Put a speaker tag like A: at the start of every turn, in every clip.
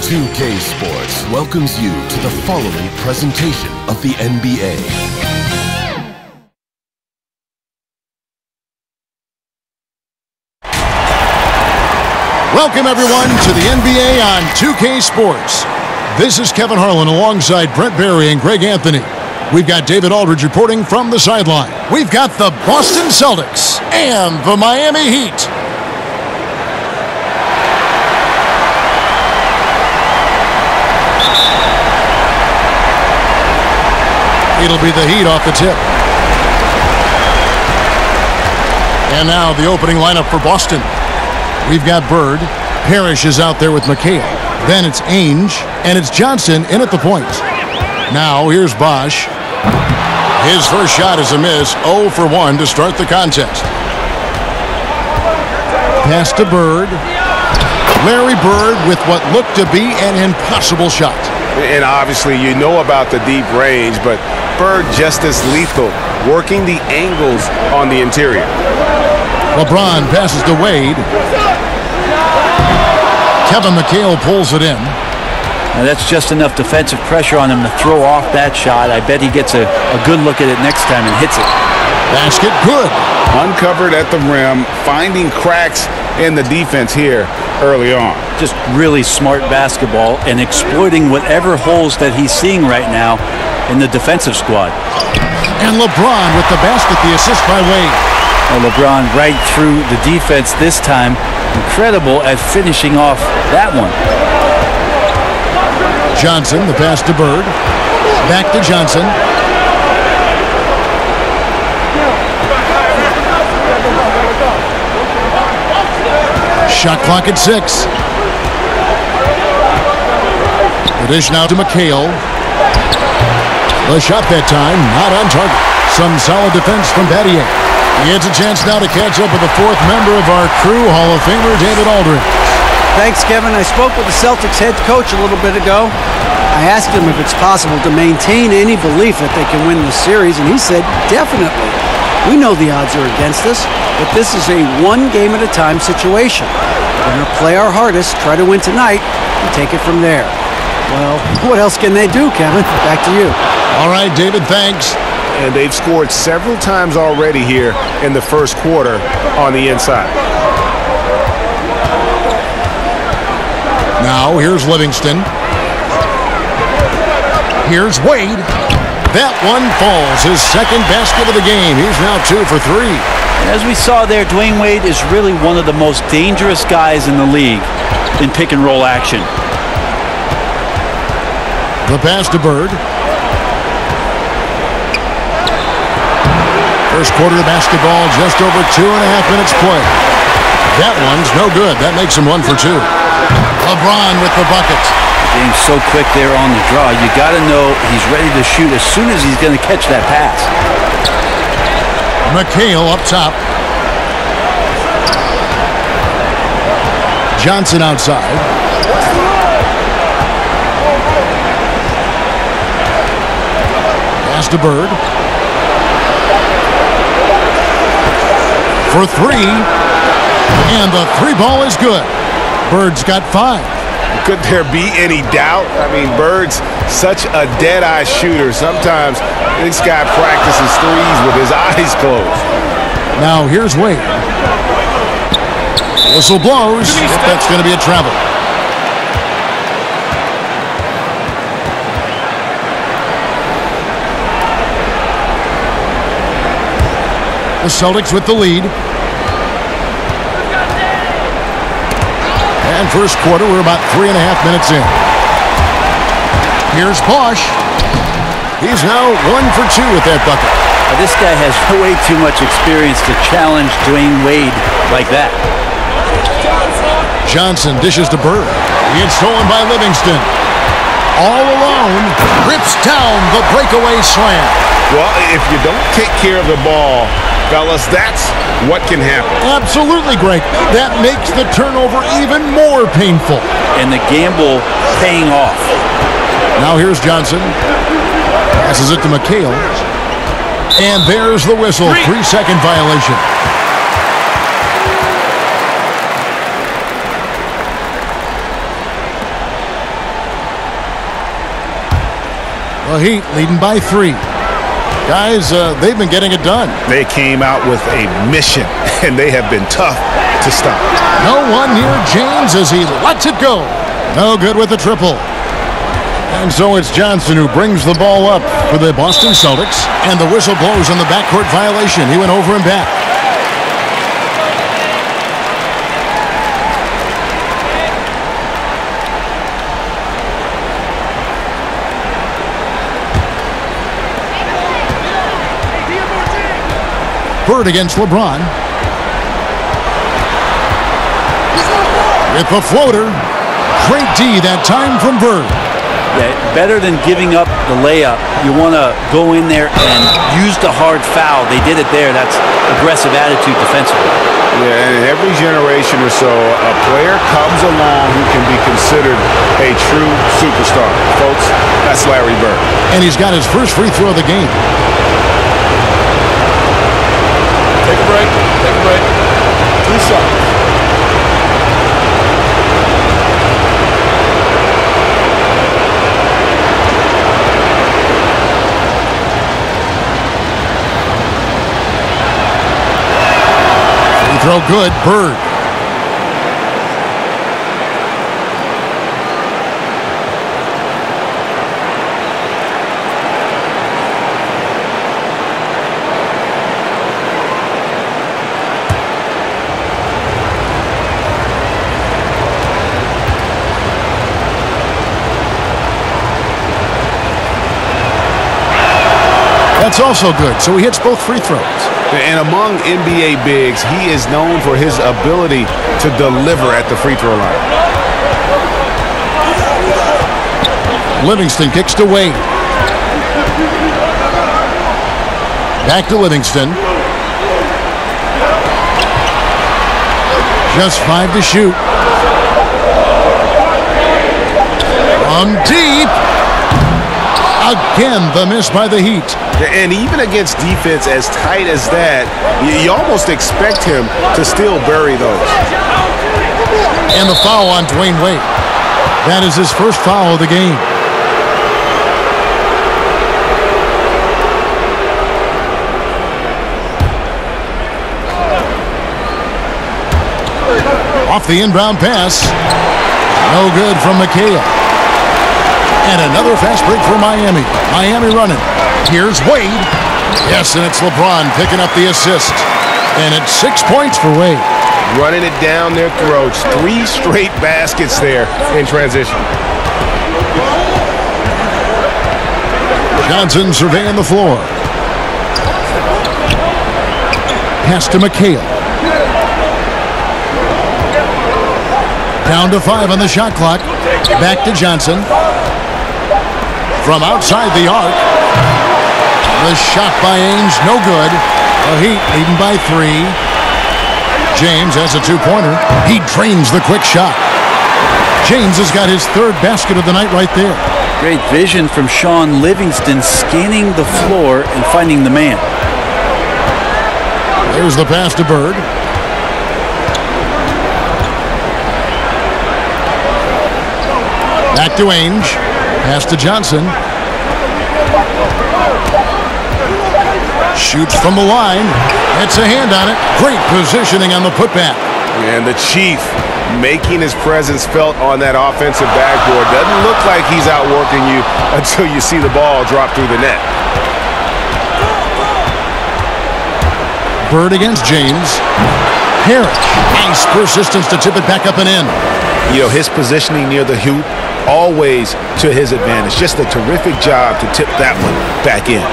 A: 2K Sports welcomes you to the following presentation of the NBA.
B: Welcome, everyone, to the NBA on 2K Sports. This is Kevin Harlan alongside Brent Barry and Greg Anthony. We've got David Aldridge reporting from the sideline. We've got the Boston Celtics and the Miami Heat. It'll be the Heat off the tip. And now the opening lineup for Boston. We've got Bird. Parrish is out there with McHale. Then it's Ainge. And it's Johnson in at the point. Now here's Bosh. His first shot is a miss. 0 for 1 to start the contest. Pass to Bird. Larry Bird with what looked to be an impossible shot.
C: And obviously you know about the deep range, but Bird just as lethal, working the angles on the interior.
B: LeBron passes to Wade. Kevin McHale pulls it in.
D: Now that's just enough defensive pressure on him to throw off that shot. I bet he gets a good look at it next time and hits it.
B: Basket good.
C: Uncovered at the rim, finding cracks in the defense here early on.
D: Just really smart basketball and exploiting whatever holes that he's seeing right now in the defensive squad.
B: And LeBron with the basket, the assist by Wade.
D: Well, LeBron right through the defense this time. Incredible at finishing off that one.
B: Johnson, the pass to Bird. Back to Johnson. Shot clock at 6. The dish now to McHale. The shot that time, not on target. Some solid defense from Battier. He gets a chance now to catch up with the fourth member of our crew, Hall of Famer David Aldridge.
E: Thanks, Kevin. I spoke with the Celtics head coach a little bit ago. I asked him if it's possible to maintain any belief that they can win this series, and he said, definitely. We know the odds are against us, but this is a one-game-at-a-time situation. We're going to play our hardest, try to win tonight, and take it from there. Well, what else can they do, Kevin? Back to you.
B: All right, David, thanks.
C: And they've scored several times already here in the first quarter on the inside.
B: Now, here's Livingston. Here's Wade. That one falls. His second basket of the game. He's now 2 for 3.
D: As we saw there, Dwayne Wade is really one of the most dangerous guys in the league in pick-and-roll action.
B: The pass to Bird. First quarter of basketball, just over 2.5 minutes play. That one's no good. That makes him 1 for 2. LeBron with the bucket.
D: The game's so quick there on the draw. You got to know he's ready to shoot as soon as he's going to catch that pass.
B: McHale up top. Johnson outside. Pass to Bird. For 3, and the 3 ball is good. Bird's got 5.
C: Could there be any doubt? I mean, Bird's such a dead-eye shooter. Sometimes this guy practices threes with his eyes closed.
B: Now here's Wade. Whistle blows. That's going to be a travel. The Celtics with the lead. And first quarter, we're about 3.5 minutes in. Here's Bosh. He's now 1 for 2 with that bucket.
D: Now, this guy has way too much experience to challenge Dwayne Wade like that.
B: Johnson dishes to Bird. He gets stolen by Livingston. All alone, rips down the breakaway slam.
C: Well, if you don't take care of the ball, fellas, that's what can happen.
B: Absolutely, Greg. That makes the turnover even more painful.
D: And the gamble paying off.
B: Now here's Johnson. Passes it to McHale. And there's the whistle. 3-second violation. The Heat leading by 3. Guys, they've been getting it done.
C: They came out with a mission, and they have been tough to stop.
B: No one near James as he lets it go. No good with the triple. And so it's Johnson who brings the ball up for the Boston Celtics. And the whistle blows on the backcourt violation. He went over and back. Bird against LeBron. With the floater. Great D that time from Bird.
D: Yeah, better than giving up the layup. You want to go in there and use the hard foul. They did it there. That's aggressive attitude defensively.
C: Yeah, and every generation or so, a player comes along who can be considered a true superstar. Folks, that's Larry Bird.
B: And he's got his first free throw of the game.
C: Take a break. Take a break. 2 shots.
B: Throw good, Bird. That's also good, so he hits both free throws.
C: And among NBA bigs, he is known for his ability to deliver at the free throw line.
B: Livingston kicks to Wade. Back to Livingston. Just 5 to shoot. From deep. Again, the miss by the Heat.
C: And even against defense as tight as that, you almost expect him to still bury those.
B: And the foul on Dwayne Wade. That is his first foul of the game. Off the inbound pass. No good from McHale. And another fast break for Miami. Miami running. Here's Wade. Yes, and it's LeBron picking up the assist. And it's 6 points for Wade.
C: Running it down their throats. 3 straight baskets there in transition.
B: Johnson surveying the floor. Pass to McHale. Down to 5 on the shot clock. Back to Johnson. From outside the arc. The shot by Ainge, no good. The Heat leading by 3. James has a 2-pointer. He drains the quick shot. James has got his 3rd basket of the night right there.
D: Great vision from Sean Livingston, scanning the floor and finding the man.
B: There's the pass to Bird. Back to Ainge. Pass to Johnson. Shoots from the line. Gets a hand on it. Great positioning on the putback.
C: And the Chief making his presence felt on that offensive backboard. Doesn't look like he's outworking you until you see the ball drop through the net.
B: Bird against James. Parrish. Nice persistence to tip it back up and in.
C: You know, his positioning near the hoop, always to his advantage. Just a terrific job to tip that one back in.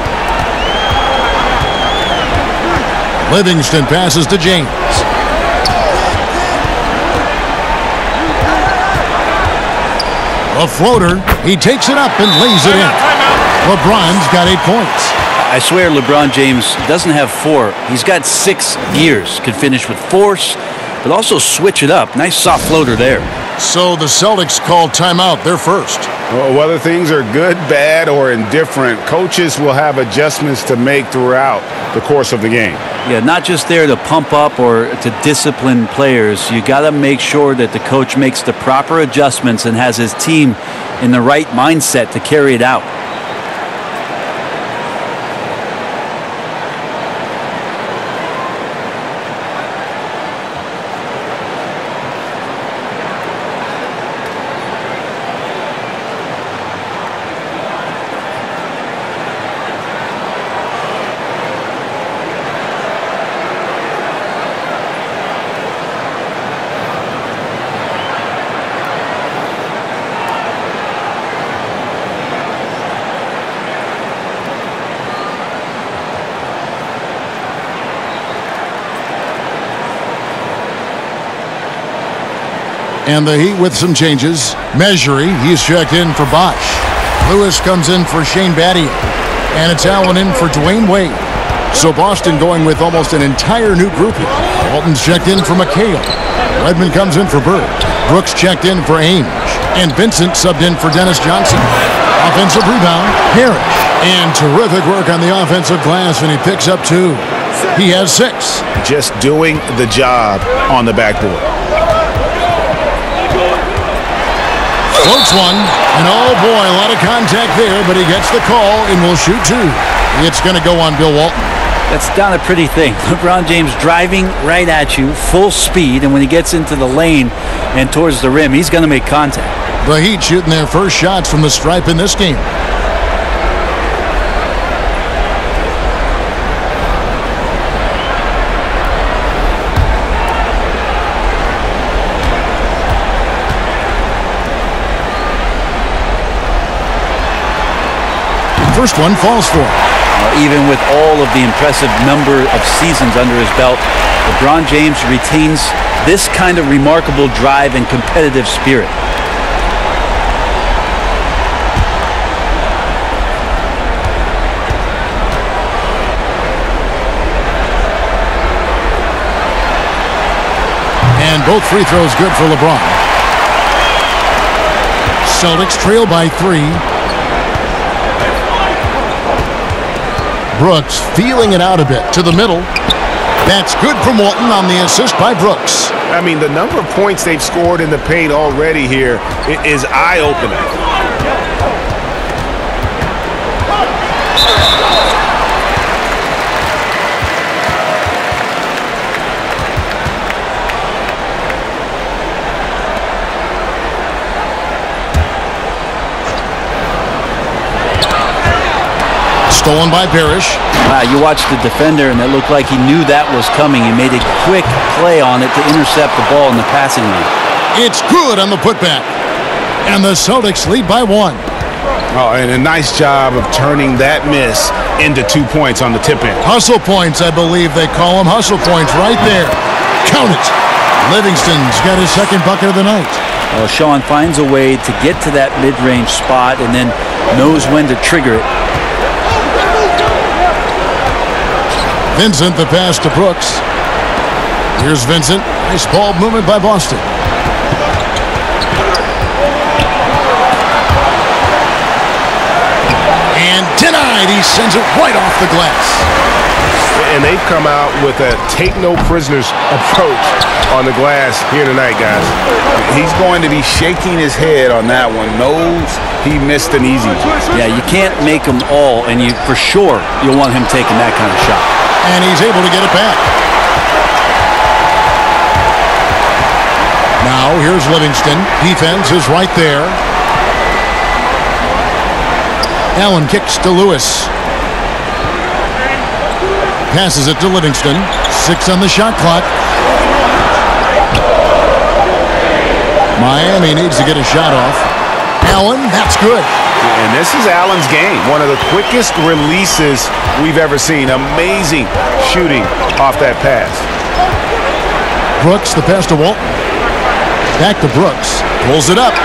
B: Livingston passes to James. A floater. He takes it up and lays it in. LeBron's got 8 points.
D: I swear LeBron James doesn't have 4. He's got 6 gears. Can finish with force, but also switch it up. Nice soft floater there.
B: So the Celtics called timeout. They're first.
C: Well, whether things are good, bad, or indifferent, coaches will have adjustments to make throughout the course of the game.
D: Yeah, not just there to pump up or to discipline players. You got to make sure that the coach makes the proper adjustments and has his team in the right mindset to carry it out.
B: And the Heat with some changes. Measury, he's checked in for Bosch. Lewis comes in for Shane Battier. And it's Allen in for Dwayne Wade. So Boston going with almost an entire new group here. Walton's checked in for McHale. Redmond comes in for Bird. Brooks checked in for Ainge. And Vincent subbed in for Dennis Johnson. Offensive rebound, Parrish. And terrific work on the offensive glass, and he picks up 2. He has 6.
C: Just doing the job on the backboard.
B: Floats one, and oh boy, a lot of contact there, but he gets the call and will shoot 2. It's going to go on Bill Walton.
D: That's not a pretty thing. LeBron James driving right at you, full speed, and when he gets into the lane and towards the rim, he's going to make contact.
B: The Heat shooting their first shots from the stripe in this game. First one falls for him.
D: Even with all of the impressive number of seasons under his belt, LeBron James retains this kind of remarkable drive and competitive spirit.
B: And both free throws good for LeBron. Celtics trail by 3. Brooks feeling it out a bit to the middle. That's good from Walton on the assist by Brooks.
C: I mean, the number of points they've scored in the paint already here is eye-opening.
B: Stolen by Parrish.
D: Wow, you watched the defender, and it looked like he knew that was coming. He made a quick play on it to intercept the ball in the passing lane.
B: It's good on the putback. And the Celtics lead by 1.
C: Oh, and a nice job of turning that miss into 2 points on the tip-in.
B: Hustle points, I believe they call them. Hustle points right there. Count it. Livingston's got his second bucket of the night.
D: Well, Sean finds a way to get to that mid-range spot and then knows when to trigger it.
B: Vincent, the pass to Brooks. Here's Vincent. Nice ball movement by Boston. And denied. He sends it right off the glass.
C: And they've come out with a take-no-prisoners approach on the glass here tonight, guys. He's going to be shaking his head on that one. Knows he missed an easy one.
D: Yeah, you can't make them all, and for sure you'll want him taking that kind of shot.
B: And he's able to get it back. Now here's Livingston. Defense is right there. Allen kicks to Lewis. Passes it to Livingston. 6 on the shot clock. Miami needs to get a shot off. Allen, that's good.
C: And this is Allen's game. One of the quickest releases we've ever seen. Amazing shooting off that pass.
B: Brooks, the pass to Walton. Back to Brooks. Pulls it up.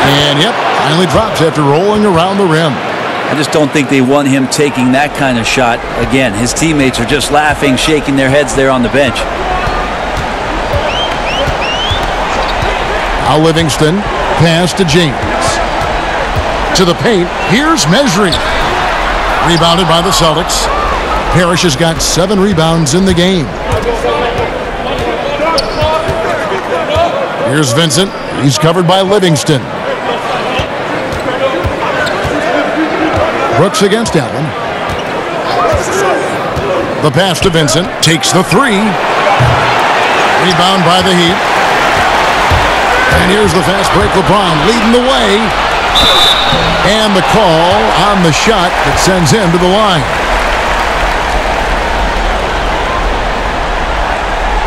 B: And, yep, finally drops after rolling around the rim.
D: I just don't think they want him taking that kind of shot. Again, his teammates are just laughing, shaking their heads there on the bench.
B: Now Livingston, pass to James. To the paint, here's Measuring. Rebounded by the Celtics. Parrish has got 7 rebounds in the game. Here's Vincent. He's covered by Livingston. Brooks against Allen. The pass to Vincent. Takes the 3. Rebound by the Heat. And here's the fast break. LeBron leading the way. And the call on the shot that sends him to the line.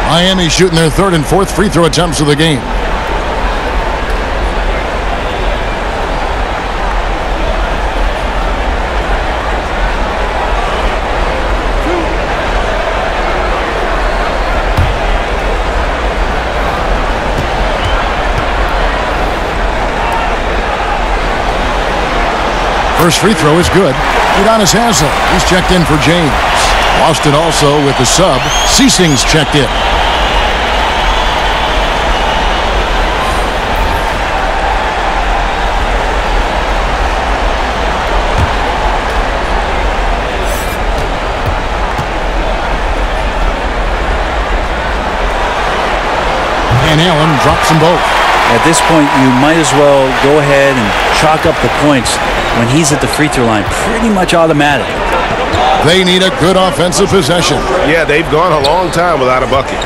B: Miami shooting their 3rd and 4th free throw attempts of the game. First free throw is good. Udonis Haslem, he's checked in for James. Boston also with the sub. Ceasing's checked in. And Allen drops them both.
D: At this point, you might as well go ahead and chalk up the points when he's at the free throw line. Pretty much automatic.
B: They need a good offensive possession.
C: Yeah, they've gone a long time without a bucket.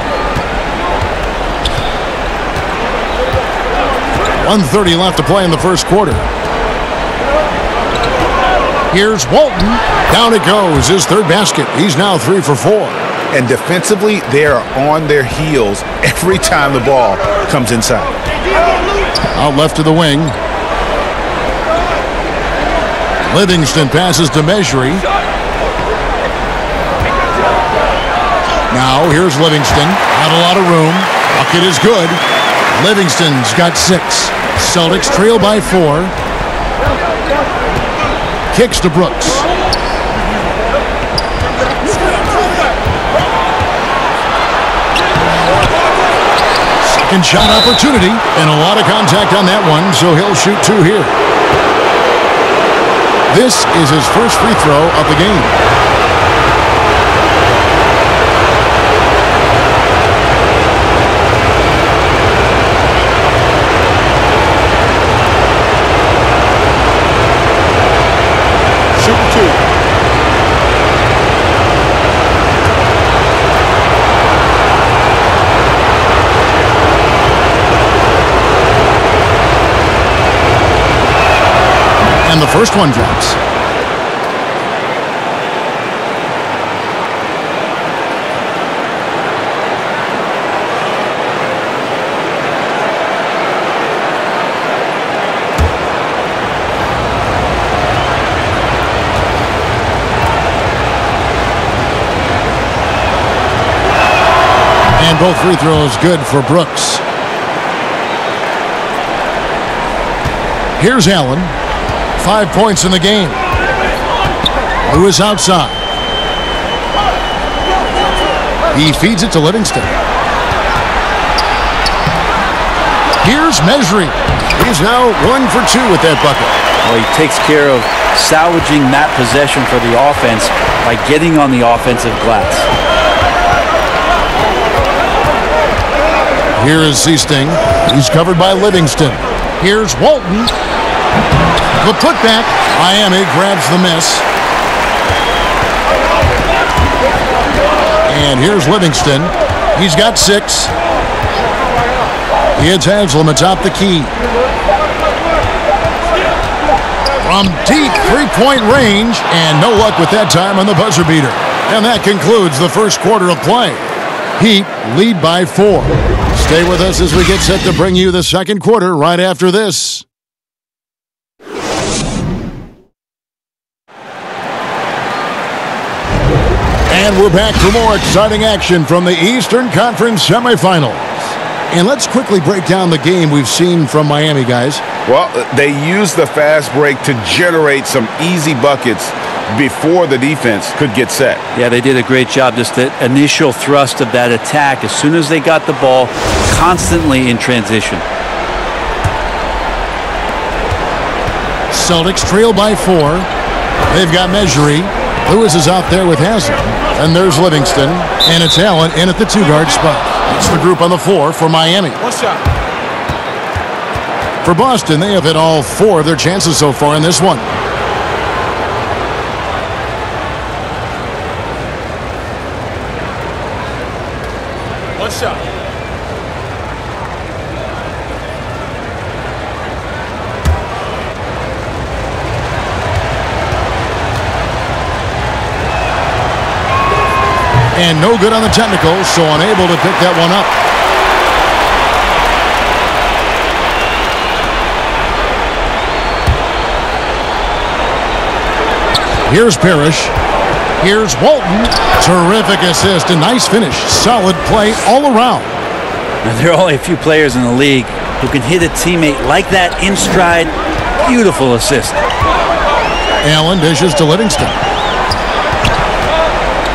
B: 1:30 left to play in the first quarter. Here's Walton. Down it goes. His third basket. He's now 3 for 4.
C: And defensively, they are on their heels every time the ball comes inside.
B: Out left to the wing. Livingston passes to Mejri. Now here's Livingston. Not a lot of room. Bucket is good. Livingston's got 6. Celtics trail by 4. Kicks to Brooks. Second shot opportunity, and a lot of contact on that one, so he'll shoot 2 here. This is his first free throw of the game.
C: Shooting 2.
B: And the first one drops. And both free throws good for Brooks. Here's Allen. 5 points in the game. Lewis outside. He feeds it to Livingston. Here's Mejri. He's now 1 for 2 with that bucket.
D: Well, he takes care of salvaging that possession for the offense by getting on the offensive glass.
B: Here is Seasting. He's covered by Livingston. Here's Walton. The putback. Miami grabs the miss. And here's Livingston. He's got 6. It's Haslem atop the key. From deep three-point range, and no luck with that time on the buzzer beater. And that concludes the first quarter of play. Heat lead by 4. Stay with us as we get set to bring you the second quarter right after this. And we're back for more exciting action from the Eastern Conference semifinals. And let's quickly break down the game we've seen from Miami, guys.
C: Well, they used the fast break to generate some easy buckets before the defense could get set.
D: Yeah, they did a great job. Just the initial thrust of that attack, as soon as they got the ball, constantly in transition.
B: Celtics trail by 4. They've got Mejri. Lewis is out there with Haslem. And there's Livingston. And it's Allen in at the 2-guard spot. It's the group on the floor for Miami.
C: One shot.
B: For Boston, they have hit all 4 of their chances so far in this one.
C: One shot.
B: And no good on the technical, so unable to pick that one up. Here's Parrish. Here's Walton. Terrific assist. A nice finish. Solid play all around.
D: Now, there are only a few players in the league who can hit a teammate like that in stride. Beautiful assist.
B: Allen dishes to Livingston.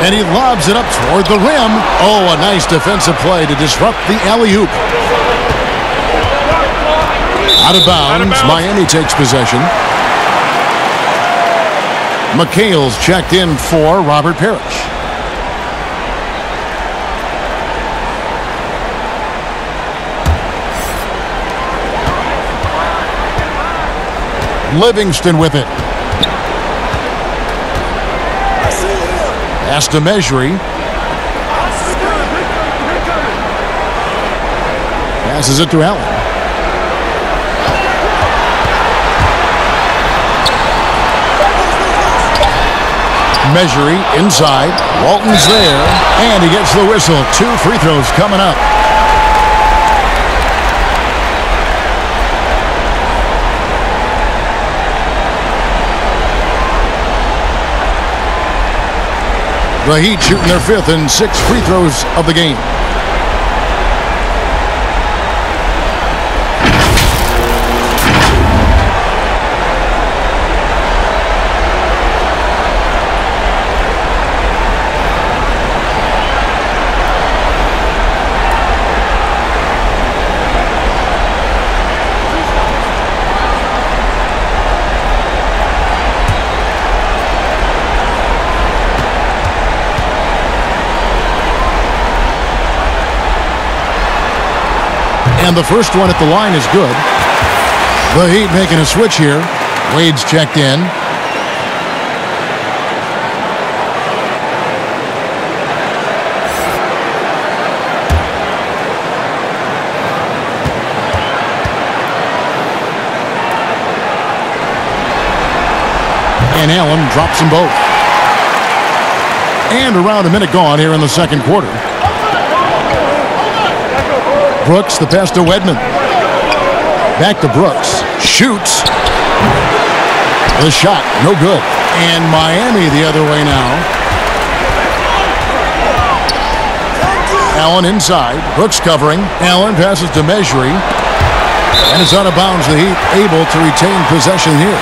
B: And he lobs it up toward the rim. Oh, a nice defensive play to disrupt the alley-oop. Out of bounds. Miami takes possession. McHale's checked in for Robert Parrish. Livingston with it. Pass to Measury. Passes it to Allen. Measury inside. Walton's there. And he gets the whistle. 2 free throws coming up. The Heat shooting their 5th and 6th free throws of the game. And the first one at the line is good. The Heat making a switch here. Wade's checked in. And Allen drops them both. And around a minute gone here in the second quarter. Brooks, the pass to Wedman. Back to Brooks. Shoots. The shot, no good. And Miami the other way now. Allen inside. Brooks covering. Allen passes to Measury. And it's out of bounds. The Heat able to retain possession here.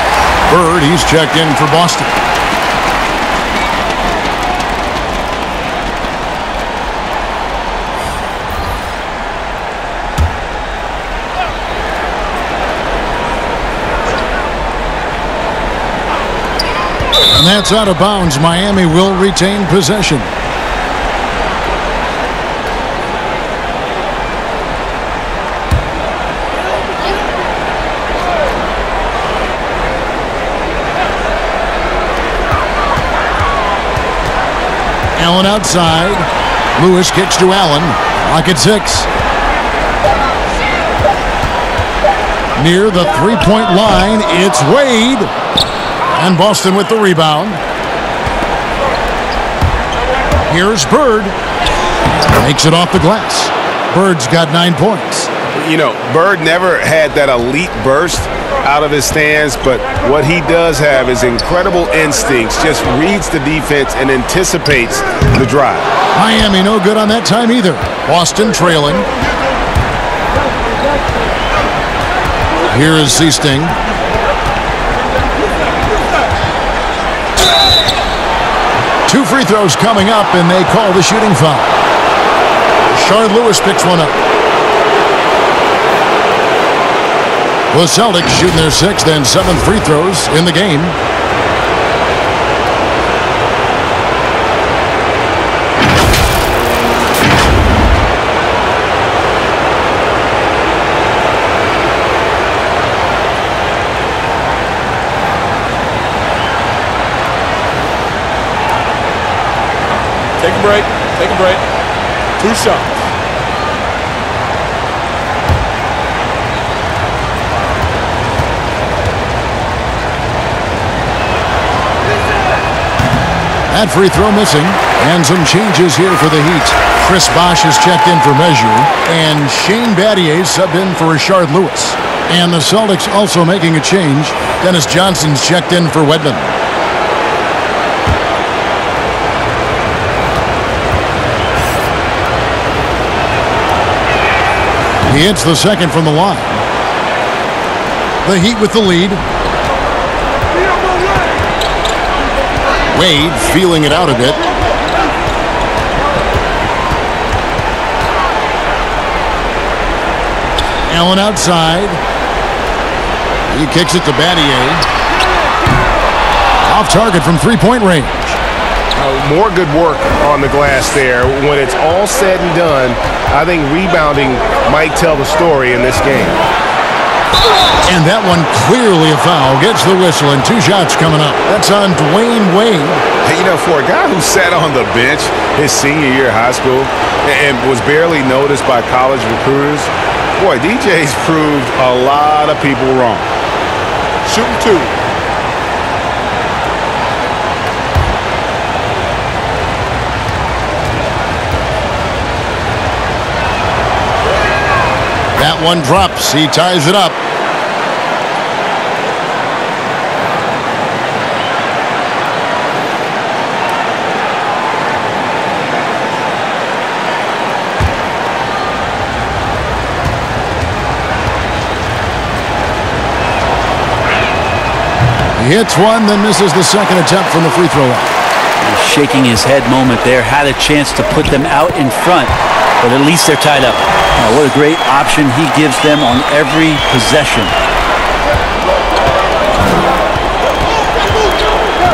B: Bird, he's checked in for Boston. And that's out of bounds. Miami will retain possession. Allen outside. Lewis kicks to Allen. Clock at 6. Near the three-point line, it's Wade. And Boston with the rebound. Here's Bird. Makes it off the glass. Bird's got 9 points.
C: You know, Bird never had that elite burst out of his stance, but what he does have is incredible instincts. Just reads the defense and anticipates the drive.
B: Miami no good on that time either. Boston trailing. Here is Seasting. Two free throws coming up, and they call the shooting foul. Shard Lewis picks one up. The Celtics shooting their 6th and 7th free throws in the game.
F: Take a break. Take a break. 2 shots.
B: That free throw missing. And some changes here for the Heat. Chris Bosh is checked in for Measure. And Shane Battier subbed in for Rashard Lewis. And the Celtics also making a change. Dennis Johnson's checked in for Wedman. He hits the second from the line. The Heat with the lead. Wade feeling it out a bit. Allen outside. He kicks it to Battier. Off target from three-point range.
C: More good work on the glass there. When it's all said and done, I think rebounding might tell the story in this game.
B: And that one clearly a foul. Gets the whistle, and 2 shots coming up. That's on Dwayne Wade.
C: Hey, you know, for a guy who sat on the bench his senior year of high school and was barely noticed by college recruiters, boy, DJ's proved a lot of people wrong.
F: Shooting 2.
B: That one drops. He ties it up. He hits one, then misses the second attempt from the free throw line.
D: Shaking his head moment there. Had a chance to put them out in front, but at least they're tied up. What a great option he gives them on every possession.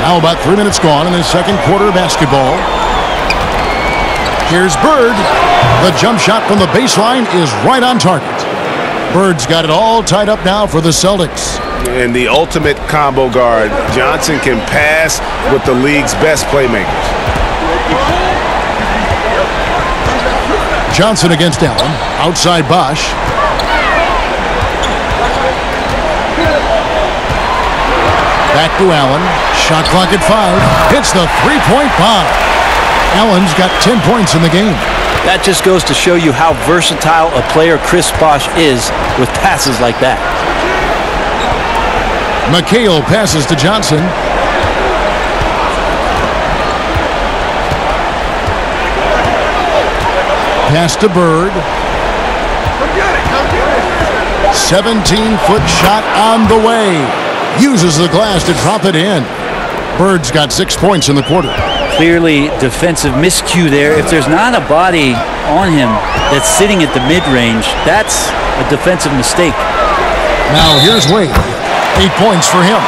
B: Now about 3 minutes gone in the second quarter of basketball. Here's Bird. The jump shot from the baseline is right on target. Bird's got it all tied up now for the Celtics.
C: And the ultimate combo guard. Johnson can pass with the league's best playmakers.
B: Johnson against Allen. Outside Bosch. Back to Allen. Shot clock at 5. Hits the three-point bomb. Allen's got 10 points in the game.
D: That just goes to show you how versatile a player Chris Bosch is with passes like that.
B: McHale passes to Johnson. Pass to Bird. 17-foot shot on the way. Uses the glass to drop it in. Bird's got 6 points in the quarter.
D: Clearly defensive miscue there. If there's not a body on him that's sitting at the mid-range, that's a defensive mistake.
B: Now here's Wade. 8 points for him.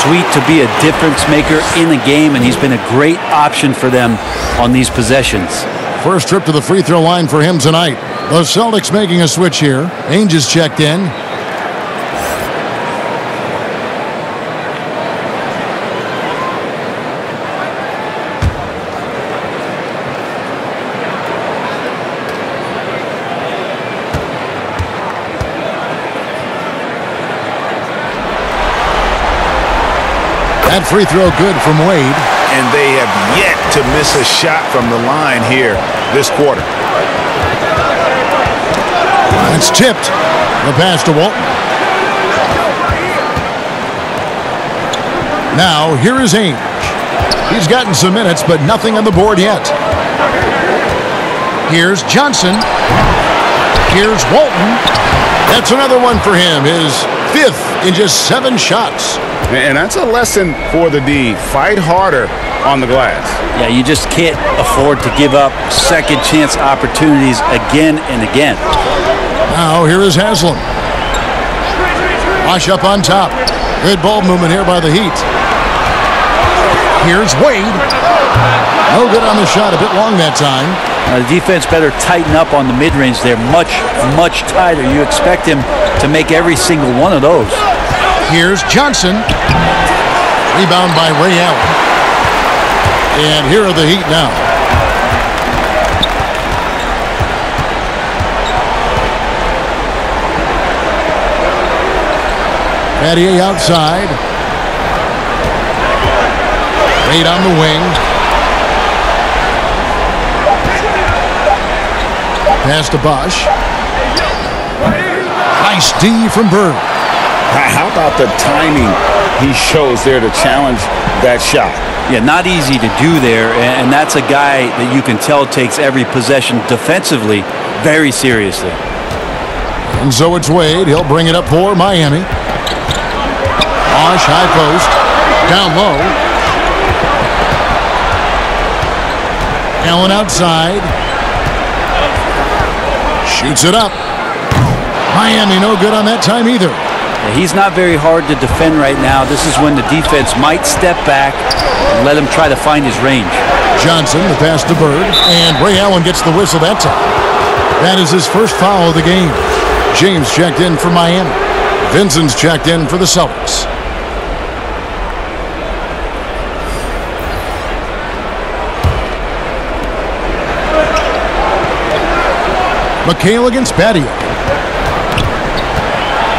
D: Sweet to be a difference maker in the game, and he's been a great option for them on these possessions.
B: First trip to the free throw line for him tonight. The Celtics making a switch here. Ainge is checked in. That free throw good from Wade.
C: And they have yet to miss a shot from the line here this quarter.
B: It's tipped. The pass to Walton. Now here is Ainge. He's gotten some minutes, but nothing on the board yet. Here's Johnson. Here's Walton. That's another one for him. His 5th in just 7 shots.
C: And that's a lesson for the D. Fight harder on the glass.
D: Yeah, you just can't afford to give up second chance opportunities again and again.
B: Now here is Haslam. Bosch up on top. Good ball movement here by the Heat. Here's Wade. No good on the shot. A bit long that time.
D: The defense better tighten up on the mid-range. They're much, much tighter. You expect him to make every single one of those.
B: Here's Johnson. Rebound by Ray Allen. And here are the Heat now. Battier outside. Wade on the wing. Pass to Bosch. Nice D from Bird.
C: How about the timing he shows there to challenge that shot?
D: Yeah, not easy to do there, and that's a guy that you can tell takes every possession defensively very seriously.
B: And so it's Wade. He'll bring it up for Miami. Bosch, high post. Down low. Allen outside. Shoots it up. Miami no good on that time either.
D: Yeah, he's not very hard to defend right now. This is when the defense might step back and let him try to find his range.
B: Johnson, the pass to Bird, and Ray Allen gets the whistle that time. That is his first foul of the game. James checked in for Miami. Vincent's checked in for the Celtics. McHale against Battier.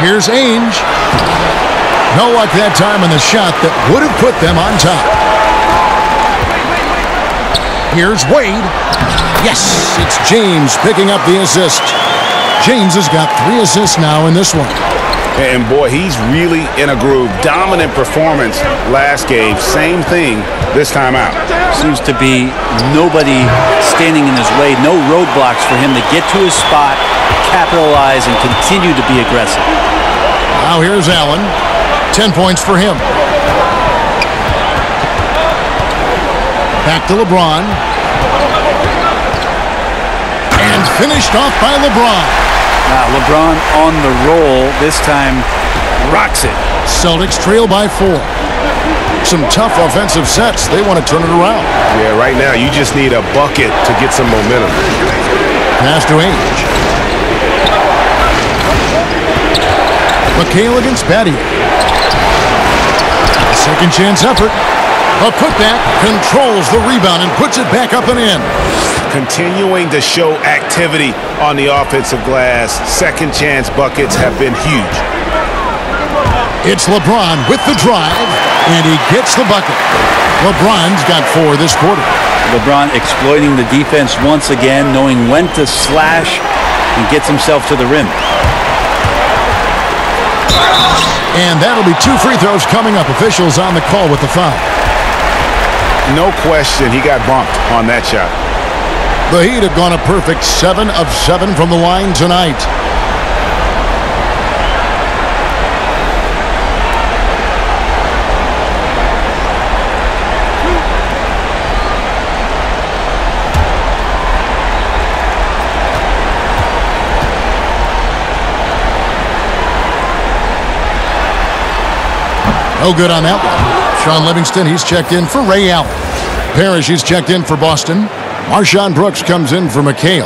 B: Here's Ainge. No luck that time on the shot that would have put them on top. Here's Wade. Yes, it's James picking up the assist. James has got 3 assists now in this one.
C: And boy, he's really in a groove. Dominant performance last game. Same thing this time out.
D: Seems to be nobody standing in his way. No roadblocks for him to get to his spot, capitalize, and continue to be aggressive.
B: Now here's Allen. 10 points for him. Back to LeBron. And finished off by LeBron.
D: Now LeBron on the roll. This time rocks it.
B: Celtics trail by 4. Some tough offensive sets. They want to turn it around.
C: Yeah, right now you just need a bucket to get some momentum.
B: Pass to Ainge. McHale against Battier. Second chance effort. A putback controls the rebound and puts it back up and in.
C: Continuing to show activity on the offensive glass. Second chance buckets have been huge.
B: It's LeBron with the drive, and he gets the bucket. LeBron's got 4 this quarter.
D: LeBron exploiting the defense once again, knowing when to slash and gets himself to the rim.
B: And that'll be 2 free throws coming up. Officials on the call with the foul.
C: No question he got bumped on that shot.
B: The Heat have gone a perfect 7 of 7 from the line tonight. No good on that one. Sean Livingston, he's checked in for Ray Allen. Parrish, he's checked in for Boston. Marshawn Brooks comes in for McHale.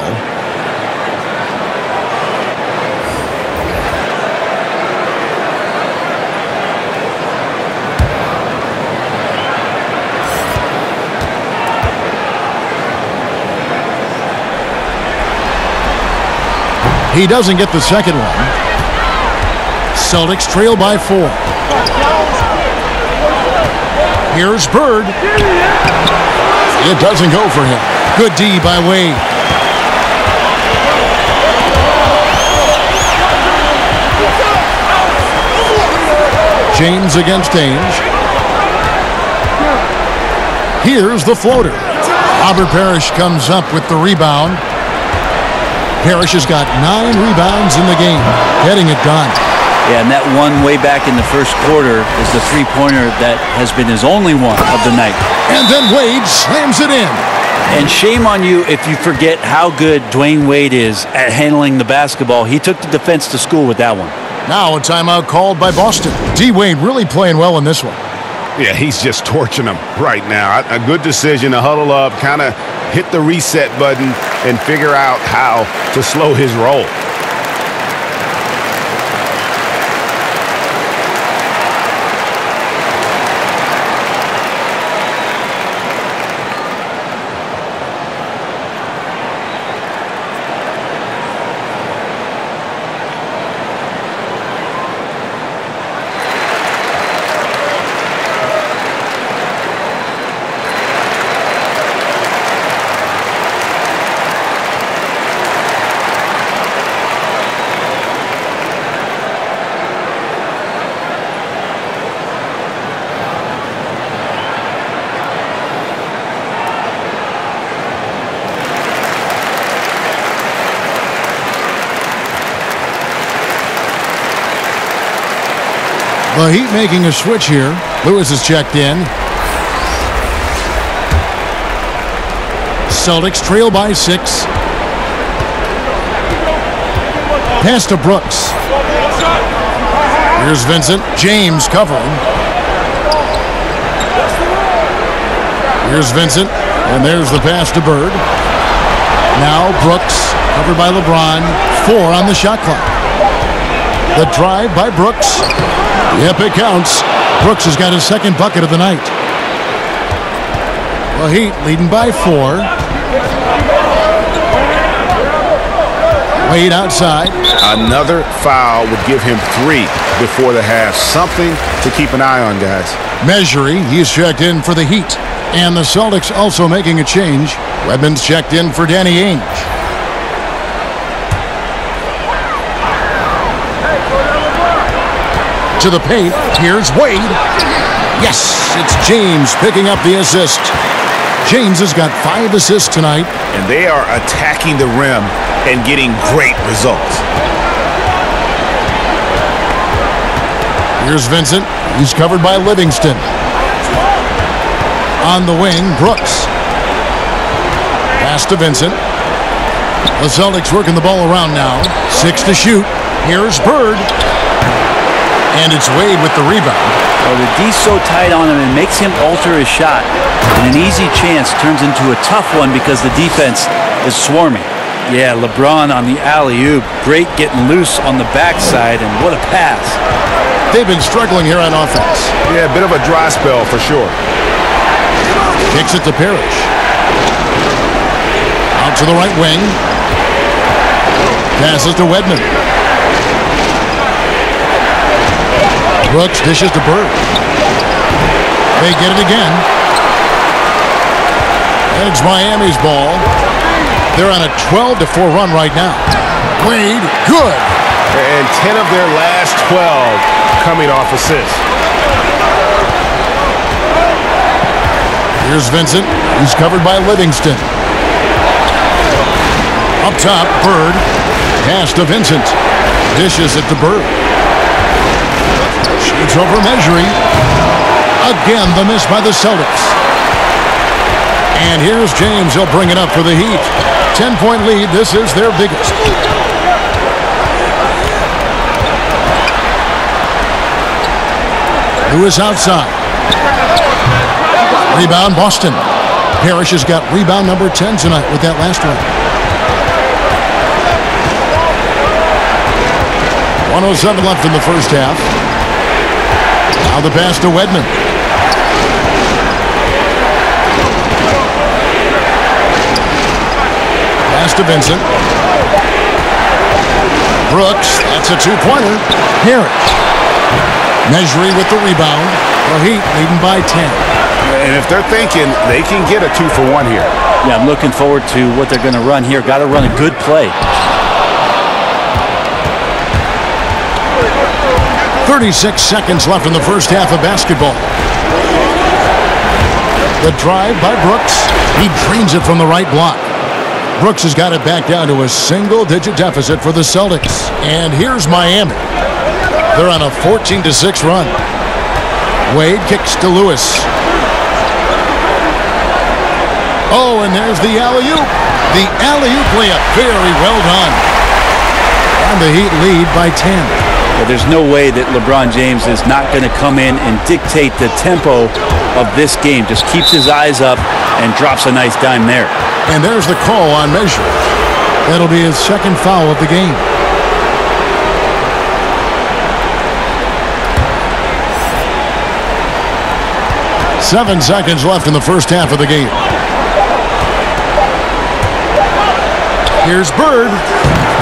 B: He doesn't get the second one. Celtics trail by 4. Here's Bird. It doesn't go for him. Good D by Wade. James against Ainge. Here's the floater. Robert Parrish comes up with the rebound. Parrish has got 9 rebounds in the game, getting it done.
D: Yeah, and that one way back in the first quarter is the three-pointer that has been his only one of the night.
B: And then Wade slams it in.
D: And shame on you if you forget how good Dwayne Wade is at handling the basketball. He took the defense to school with that one.
B: Now a timeout called by Boston. D. Wade really playing well in this one.
C: Yeah, he's just torching them right now. A good decision to huddle up, kind of hit the reset button, and figure out how to slow his roll.
B: The Heat making a switch here. Lewis is checked in. Celtics trail by 6. Pass to Brooks. Here's Vincent. James covering. Here's Vincent. And there's the pass to Bird. Now Brooks, covered by LeBron. 4 on the shot clock. The drive by Brooks. Yep, it counts. Brooks has got his second bucket of the night. The Heat leading by 4. Wade outside.
C: Another foul would give him 3 before the half. Something to keep an eye on, guys.
B: Measuring, he's checked in for the Heat. And the Celtics also making a change. Redmond's checked in for Danny Ainge. To the paint. Here's Wade. Yes, it's James picking up the assist. James has got 5 assists tonight.
C: And they are attacking the rim and getting great results.
B: Here's Vincent. He's covered by Livingston. On the wing, Brooks. Pass to Vincent. The Celtics working the ball around now. 6 to shoot. Here's Bird. And it's Wade with the rebound.
D: Well, the D's so tight on him, it makes him alter his shot. And an easy chance turns into a tough one because the defense is swarming. Yeah, LeBron on the alley-oop. Great getting loose on the backside, and what a pass.
B: They've been struggling here on offense.
C: Yeah, a bit of a dry spell for sure.
B: Kicks it to Parrish. Out to the right wing. Passes to Wedman. Brooks dishes to Bird. They get it again. And it's Miami's ball. They're on a 12-4 run right now. Wade, good.
C: And 10 of their last 12 coming off assists.
B: Here's Vincent. He's covered by Livingston. Up top, Bird. Pass to Vincent. Dishes it to Bird. Shoots over Measuring. Again, the miss by the Celtics. And here's James. He'll bring it up for the Heat. 10-point lead. This is their biggest. Lewis outside. Rebound, Boston. Parrish has got rebound number 10 tonight with that last one. 1:07 left in the first half. Now the pass to Wedman. Pass to Vincent. Brooks, that's a 2-pointer. Parrish. Measuring with the rebound. The Heat leading by 10.
C: And if they're thinking they can get a 2-for-1 here.
D: Yeah, I'm looking forward to what they're going to run here. Got to run a good play.
B: 36 seconds left in the first half of basketball. The drive by Brooks. He drains it from the right block. Brooks has got it back down to a single-digit deficit for the Celtics. And here's Miami. They're on a 14-6 run. Wade kicks to Lewis. Oh, and there's the alley-oop. The alley-oop layup. Very well done. And the Heat lead by 10.
D: But there's no way that LeBron James is not going to come in and dictate the tempo of this game. Just keeps his eyes up and drops a nice dime there.
B: And there's the call on Measure. That'll be his second foul of the game. Seven seconds left in the first half of the game. Here's Bird.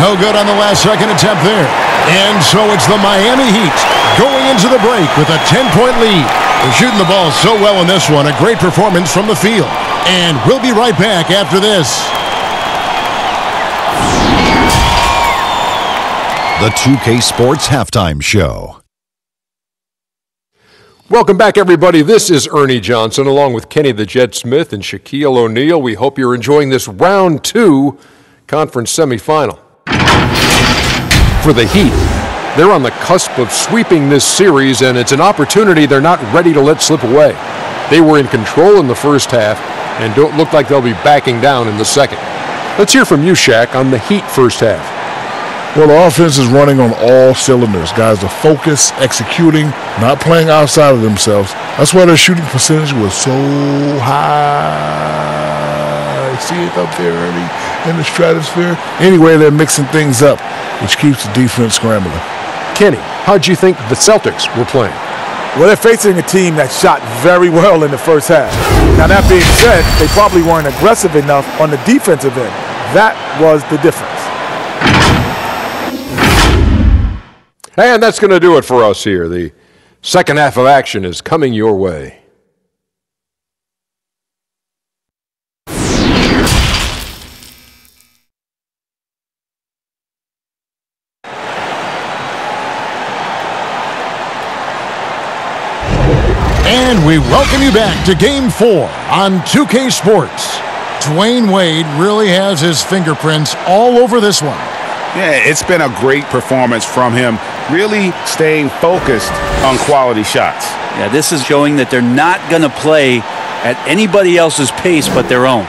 B: No good on the last second attempt there. And so it's the Miami Heat going into the break with a 10-point lead. They're shooting the ball so well in this one. A great performance from the field. And we'll be right back after this.
A: The 2K Sports Halftime Show.
F: Welcome back, everybody. This is Ernie Johnson along with Kenny the Jet Smith and Shaquille O'Neal. We hope you're enjoying this round 2 conference semifinal. For the Heat, they're on the cusp of sweeping this series, and it's an opportunity they're not ready to let slip away. They were in control in the first half, and don't look like they'll be backing down in the second. Let's hear from you, Shaq, on the Heat first half.
G: Well, the offense is running on all cylinders. Guys are focused, executing, not playing outside of themselves. That's why their shooting percentage was so high. See it up there early in the stratosphere? Anyway, they're mixing things up, which keeps the defense scrambling.
F: Kenny, how'd you think the Celtics were playing?
H: Well, they're facing a team that shot very well in the first half. Now, that being said, they probably weren't aggressive enough on the defensive end. That was the difference.
F: And that's going to do it for us here. The second half of action is coming your way.
B: And we welcome you back to Game 4 on 2K Sports. Dwayne Wade really has his fingerprints all over this one.
C: Yeah, it's been a great performance from him, really staying focused on quality shots.
D: Yeah, this is showing that they're not going to play at anybody else's pace but their own.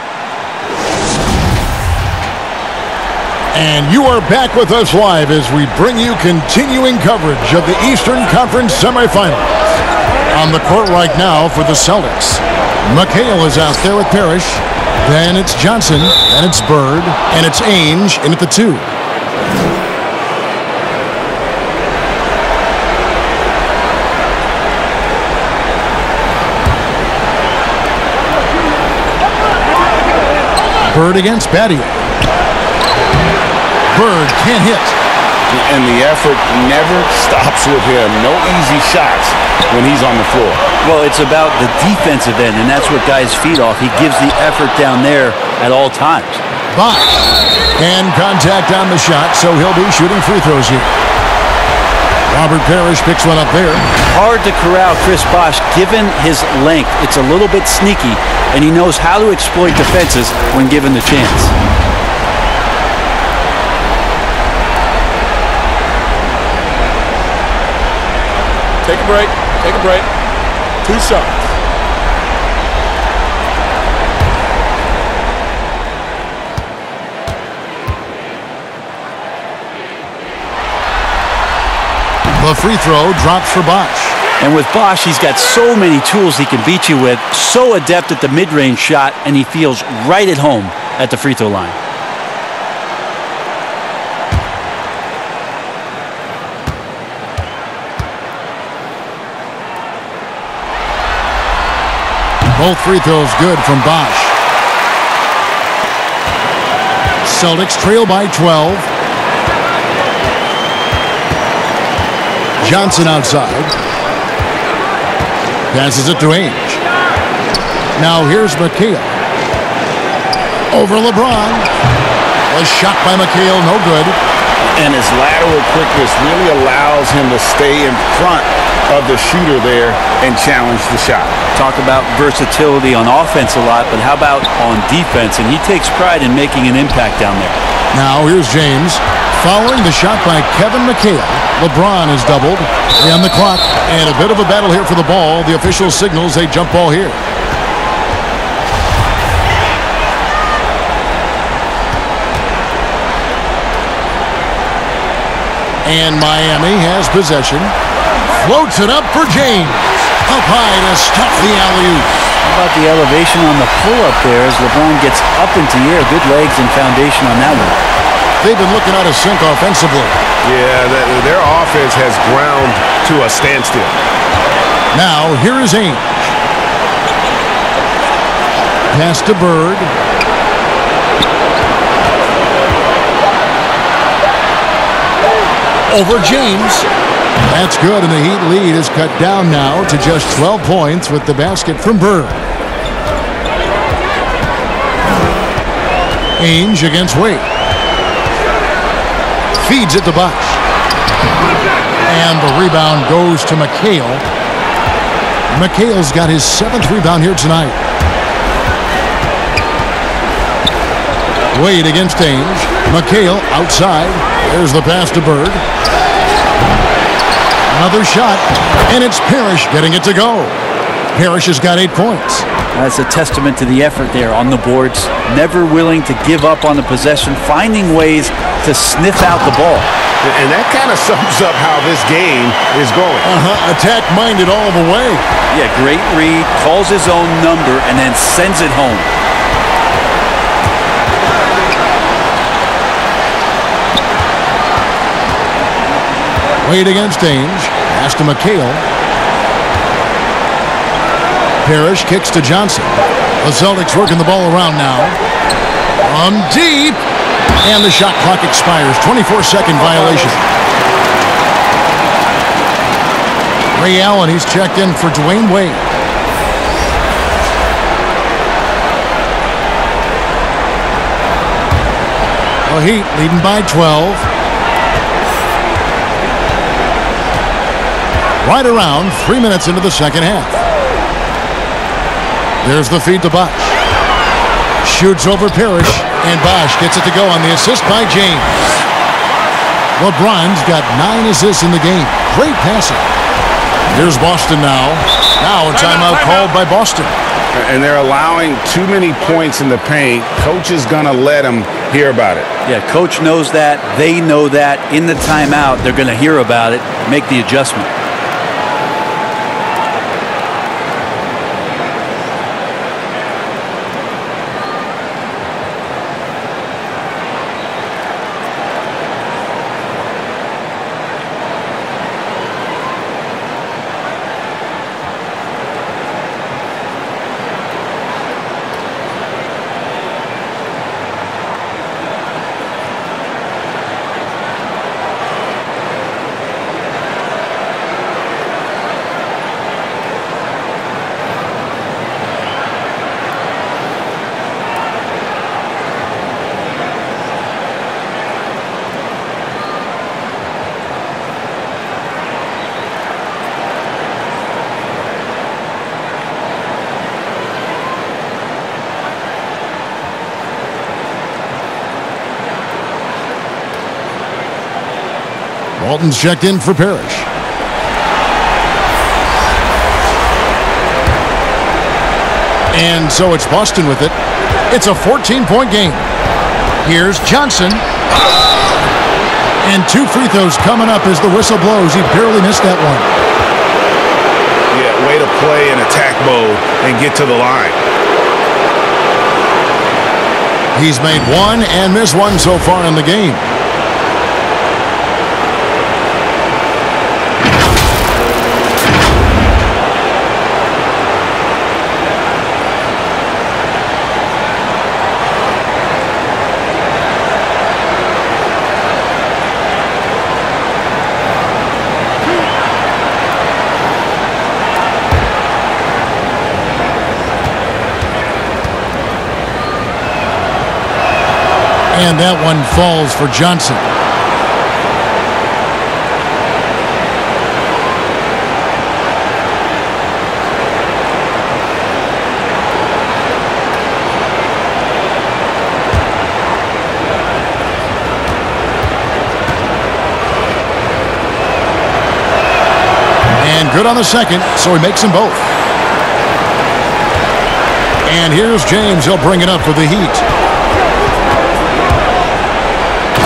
B: And you are back with us live as we bring you continuing coverage of the Eastern Conference semifinals. On the court right now for the Celtics, McHale is out there with Parrish. Then it's Johnson, and it's Bird, and it's Ainge in at the 2. Bird against Battier. Bird can't hit.
C: And the effort never stops with him. No easy shots when he's on the floor.
D: Well, it's about the defensive end, and that's what guys feed off. He gives the effort down there at all times.
B: Bosh. And contact on the shot, so he'll be shooting free throws here. Robert Parrish picks one up there.
D: Hard to corral Chris Bosh given his length. It's a little bit sneaky, and he knows how to exploit defenses when given the chance.
H: Take a break. Take a break. 2 shots.
B: The free throw drops for Bosh.
D: And with Bosh, he's got so many tools he can beat you with, so adept at the mid-range shot, and he feels right at home at the free throw line.
B: Both free throws good from Bosh. Celtics trail by 12. Johnson outside. Passes it to Ainge. Now here's McHale. Over LeBron. A shot by McHale, no good.
C: And his lateral quickness really allows him to stay in front of the shooter there and challenge the shot.
D: Talk about versatility on offense a lot, but how about on defense? And he takes pride in making an impact down there.
B: Now here's James. Following the shot by Kevin McHale. LeBron is doubled. 3 on the clock. And a bit of a battle here for the ball. The official signals a jump ball here. And Miami has possession. Floats it up for James. Up high to stop the alley-oop.
D: How about the elevation on the pull-up there as LeBron gets up into the air. Good legs and foundation on that one.
B: They've been looking out of sync offensively.
C: Yeah, their offense has ground to a standstill.
B: Now, here is Ainge. Pass to Bird. Over James. That's good, and the Heat lead is cut down now to just 12 points with the basket from Bird. Ainge against Wade. Feeds it to Bosh. And the rebound goes to McHale. McHale's got his 7th rebound here tonight. Wade against Ainge. McHale outside. There's the pass to Bird. Another shot, and it's Parrish getting it to go. Parrish has got 8 points.
D: That's a testament to the effort there on the boards. Never willing to give up on the possession, finding ways to sniff out the ball.
C: And that kind of sums up how this game is going.
B: Attack-minded all the way.
D: Yeah, great read, calls his own number, and then sends it home.
B: Wade against Ainge. Pass to McHale. Parrish kicks to Johnson. The Celtics working the ball around now. From deep. And the shot clock expires. 24-second violation. Ray Allen, he's checked in for Dwayne Wade. The Heat leading by 12. Right around 3 minutes into the second half. There's the feed to Bosh. Shoots over Parrish, and Bosh gets it to go on the assist by James. LeBron's got 9 assists in the game. Great passing. Here's Boston now. Now a timeout called by Boston.
C: And they're allowing too many points in the paint. Coach is going to let them hear about it.
D: Yeah, coach knows that. They know that. In the timeout, they're going to hear about it, make the adjustment.
B: Walton's checked in for Parrish. And so it's Boston with it. It's a 14-point game. Here's Johnson. And 2 free throws coming up as the whistle blows. He barely missed that one.
C: Yeah, way to play in attack mode and get to the line.
B: He's made 1 and missed 1 so far in the game. And that one falls for Johnson. And good on the second, so he makes them both. And here's James. He'll bring it up for the Heat.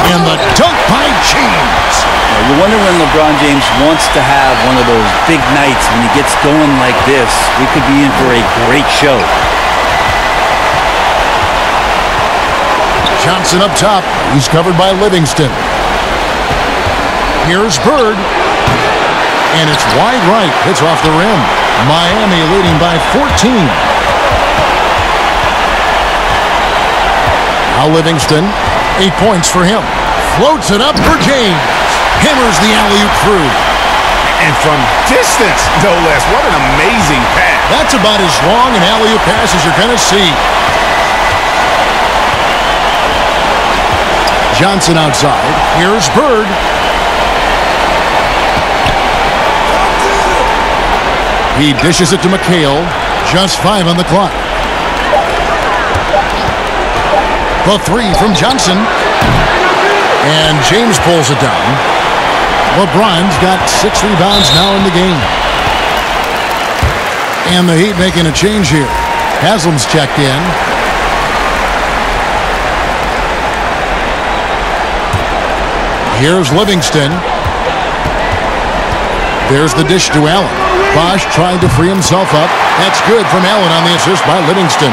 B: And the dunk by James.
D: You wonder when LeBron James wants to have one of those big nights when he gets going like this. We could be in for a great show.
B: Johnson up top. He's covered by Livingston. Here's Bird. And it's wide right. Hits off the rim. Miami leading by 14. Now Livingston. 8 points for him. Floats it up for James. Hammers the alley-oop through.
C: And from distance, no less. What an amazing pass.
B: That's about as long an alley-oop pass as you're going to see. Johnson outside. Here's Bird. He dishes it to McHale. Just 5 on the clock. The 3 from Johnson. And James pulls it down. LeBron's got 6 rebounds now in the game. And the Heat making a change here. Haslam's checked in. Here's Livingston. There's the dish to Allen. Bosch trying to free himself up. That's good from Allen on the assist by Livingston.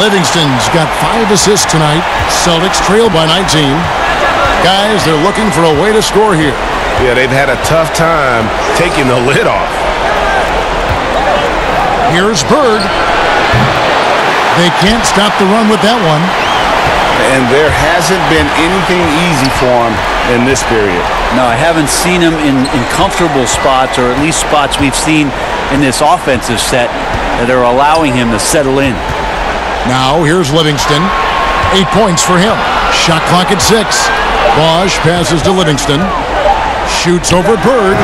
B: Livingston's got 5 assists tonight. Celtics trail by 19. Guys, they're looking for a way to score here.
C: Yeah, they've had a tough time taking the lid off.
B: Here's Bird. They can't stop the run with that one.
C: And there hasn't been anything easy for him in this period.
D: No, I haven't seen him in comfortable spots, or at least spots we've seen in this offensive set that are allowing him to settle in.
B: Now, here's Livingston. 8 points for him. Shot clock at 6. Bosch passes to Livingston. Shoots over Bird.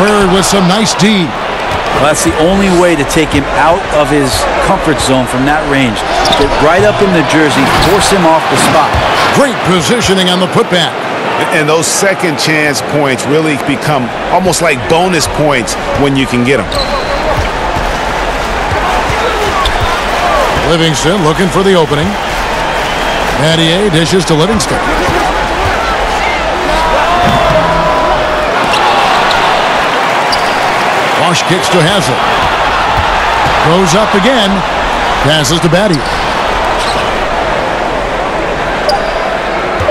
B: Bird with some nice D.
D: Well, that's the only way to take him out of his comfort zone from that range. Get right up in the jersey, force him off the spot.
B: Great positioning on the putback.
C: And those second chance points really become almost like bonus points when you can get them.
B: Livingston looking for the opening. Mathieu dishes to Livingston. Bosch kicks to Haslem. Goes up again. Passes to Battier.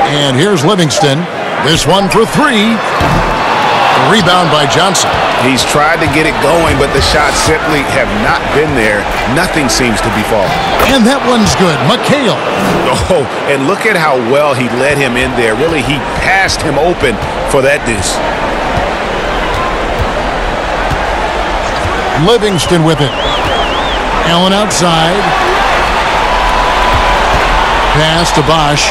B: And here's Livingston. This one for 3. The rebound by Johnson.
C: He's tried to get it going, but the shots simply have not been there. Nothing seems to be falling.
B: And that one's good. McHale.
C: Oh, and look at how well he led him in there. Really, he passed him open for that deuce.
B: Livingston with it. Allen outside. Pass to Bosch.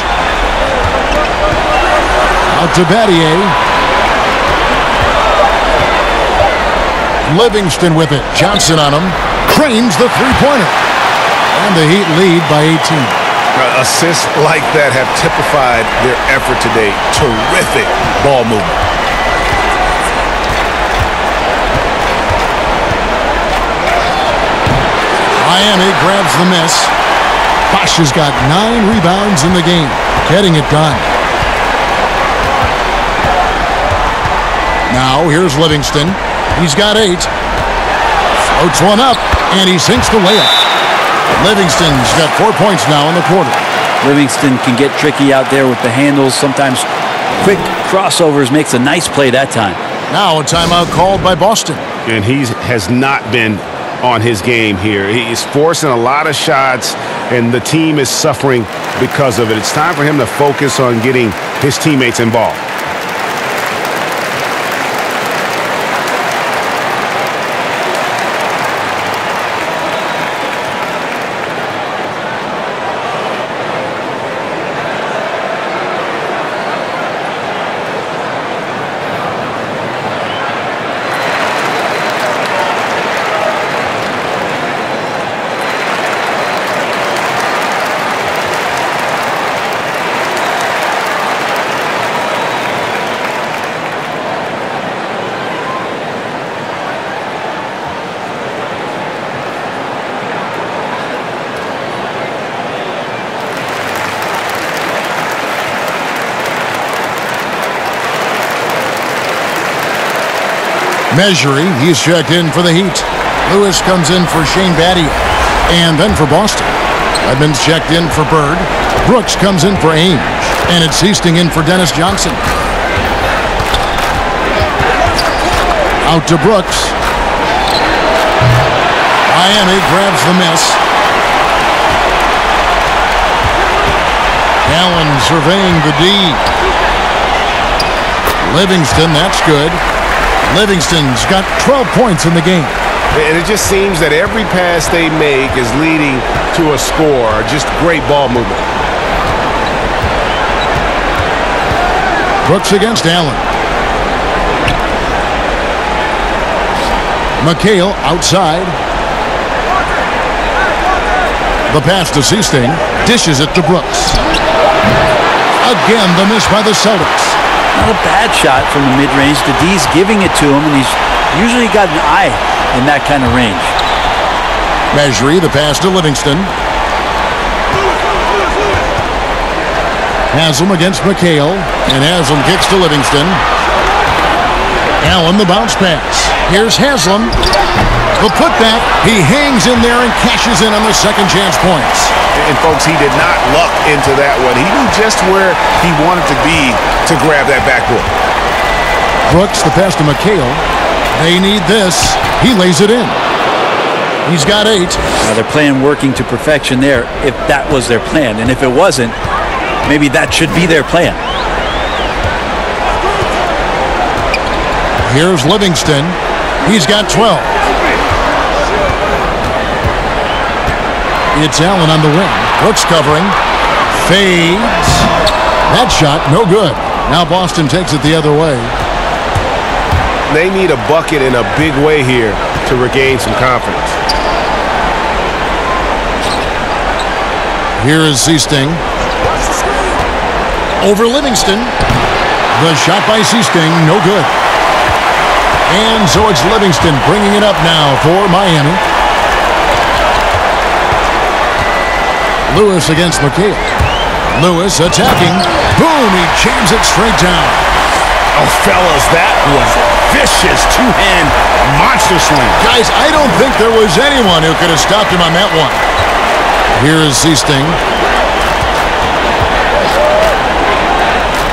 B: Out to Battier. Livingston with it. Johnson on him. Cranes the three-pointer. And the Heat lead by 18.
C: Assists like that have typified their effort today. Terrific ball movement.
B: Miami grabs the miss. Bosch has got 9 rebounds in the game. Getting it done. Now here's Livingston. He's got 8. Floats one up, and he sinks the layup. Livingston's got 4 points now in the quarter.
D: Livingston can get tricky out there with the handles. Sometimes quick crossovers makes a nice play that time.
B: Now a timeout called by Boston.
C: And he has not been on his game here. He's forcing a lot of shots, and the team is suffering because of it. It's time for him to focus on getting his teammates involved.
B: Measuring, he's checked in for the Heat. Lewis comes in for Shane Battier. And then for Boston. Edmonds checked in for Bird. Brooks comes in for Ainge. And it's Hastings in for Dennis Johnson. Out to Brooks. Miami grabs the miss. Allen surveying the D. Livingston, that's good. Livingston's got 12 points in the game.
C: And it just seems that every pass they make is leading to a score. Just great ball movement.
B: Brooks against Allen. McHale outside. The pass to Seasting. Dishes it to Brooks. Again, the miss by the Celtics.
D: Not a bad shot from the mid-range. The D's giving it to him, and he's usually got an eye in that kind of range.
B: Measure the pass to Livingston. Haslam against McHale, and Haslam kicks to Livingston. Allen the bounce pass. Here's Haslam. The putback. He hangs in there and cashes in on the second chance points.
C: And folks, he did not luck into that one. He knew just where he wanted to be to grab that backboard.
B: Brooks the pass to McHale. They need this. He lays it in. He's got 8.
D: Now they're playing working to perfection there if that was their plan. And if it wasn't, maybe that should be their plan.
B: Here's Livingston. He's got 12. It's Allen on the wing. Brooks covering. Fades. That shot, no good. Now Boston takes it the other way.
C: They need a bucket in a big way here to regain some confidence.
B: Here is Seasting. Over Livingston. The shot by Seasting, no good. And so it's Livingston bringing it up now for Miami. Lewis against McHale. Lewis attacking. Boom, he jams it straight down.
C: Oh, fellas, that was a vicious two-hand monster swing.
B: Guys, I don't think there was anyone who could have stopped him on that one. Here is Seasting.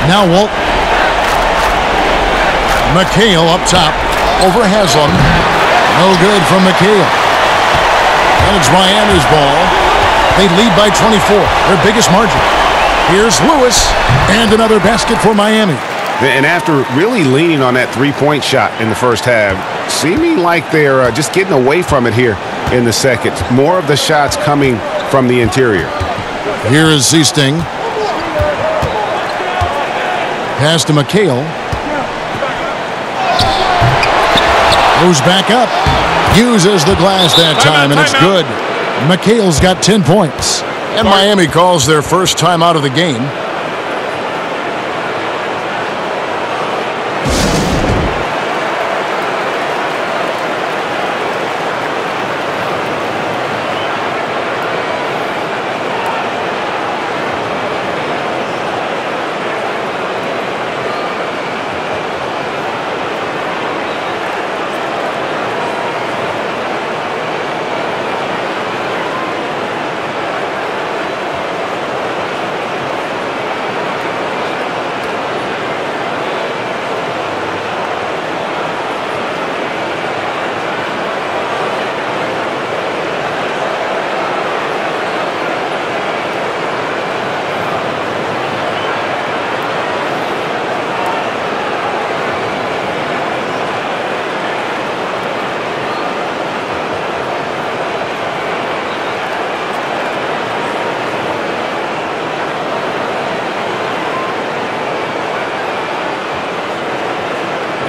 B: Now Walt. McHale up top. Over Haslam. No good from McHale. And it's Miami's ball. They lead by 24. Their biggest margin. Here's Lewis. And another basket for Miami.
C: And after really leaning on that three-point shot in the first half, seeming like they're just getting away from it here in the second. More of the shots coming from the interior.
B: Here is Seasting. Pass to McHale. Goes back up. Uses the glass that time, and it's good. McHale's got 10 points. And Miami calls their first time out of the game.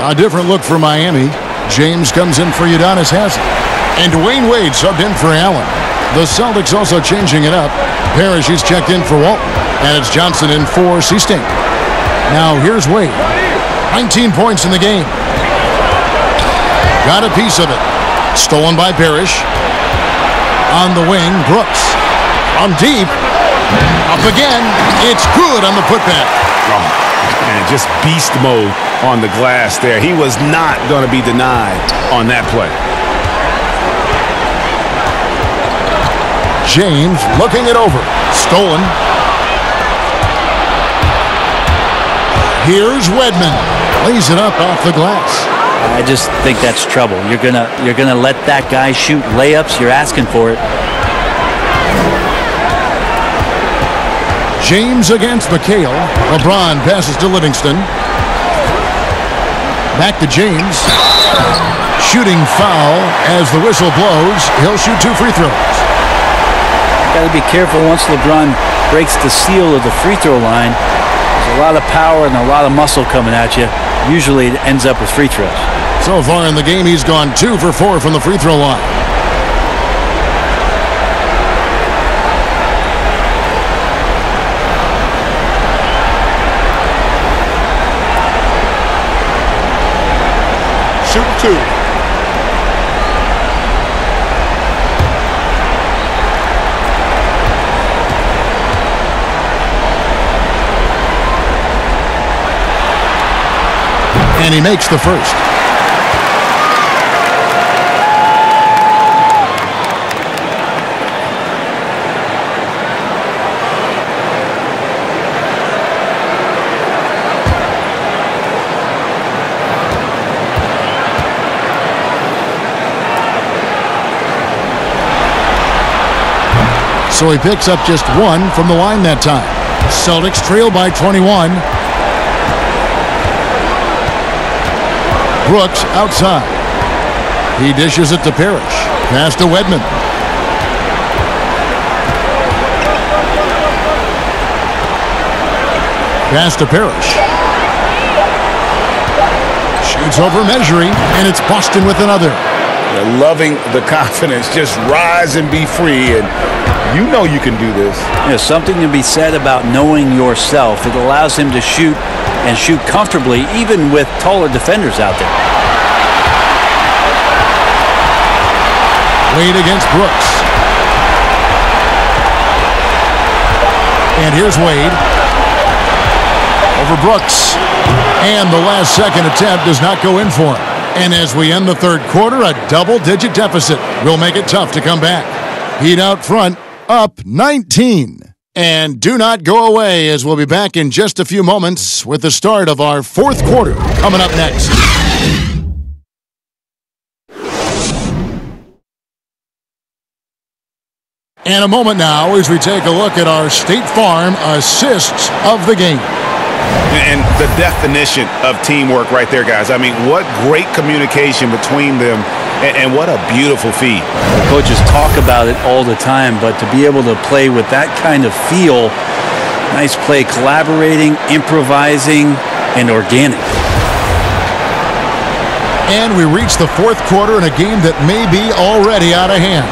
B: A different look for Miami. James comes in for Udonis Haslem. And Dwayne Wade subbed in for Allen. The Celtics also changing it up. Parrish is checked in for Walton. And it's Johnson in for Seasting. Now here's Wade. 19 points in the game. Got a piece of it. Stolen by Parrish. On the wing, Brooks. On deep. Up again. It's good on the putback.
C: Oh, man, just beast mode on the glass there. He was not going to be denied on that play.
B: James looking it over. Stolen. Here's Wedman. Lays it up off the glass.
D: I just think that's trouble. You're gonna let that guy shoot layups. You're asking for it.
B: James against McHale. LeBron passes to Livingston. Back to James. Shooting foul as the whistle blows. He'll shoot 2 free throws.
D: Got to be careful once LeBron breaks the seal of the free throw line. There's a lot of power and a lot of muscle coming at you. Usually it ends up with free throws.
B: So far in the game, he's gone 2 for 4 from the free throw line.
H: Shoot 2.
B: And he makes the first. So he picks up just one from the line that time. Celtics trail by 21. Brooks outside. He dishes it to Parrish. Pass to Wedman. Pass to Parrish. Shoots over Measuring, and it's Boston with another.
C: They're loving the confidence. Just rise and be free, and you know you can do this.
D: There's something to be said about knowing yourself. It allows him to shoot and shoot comfortably, even with taller defenders out there.
B: Wade against Brooks. And here's Wade. Over Brooks. And the last second attempt does not go in for him. And as we end the third quarter, a double-digit deficit will make it tough to come back. Heat out front, up 19. And do not go away, as we'll be back in just a few moments with the start of our fourth quarter coming up next. And a moment now as we take a look at our State Farm assists of the game.
C: And the definition of teamwork right there, guys. I mean, what great communication between them, and what a beautiful feed.
D: The coaches talk about it all the time, but to be able to play with that kind of feel, nice play, collaborating, improvising, and organic.
B: And we reach the fourth quarter in a game that may be already out of hand.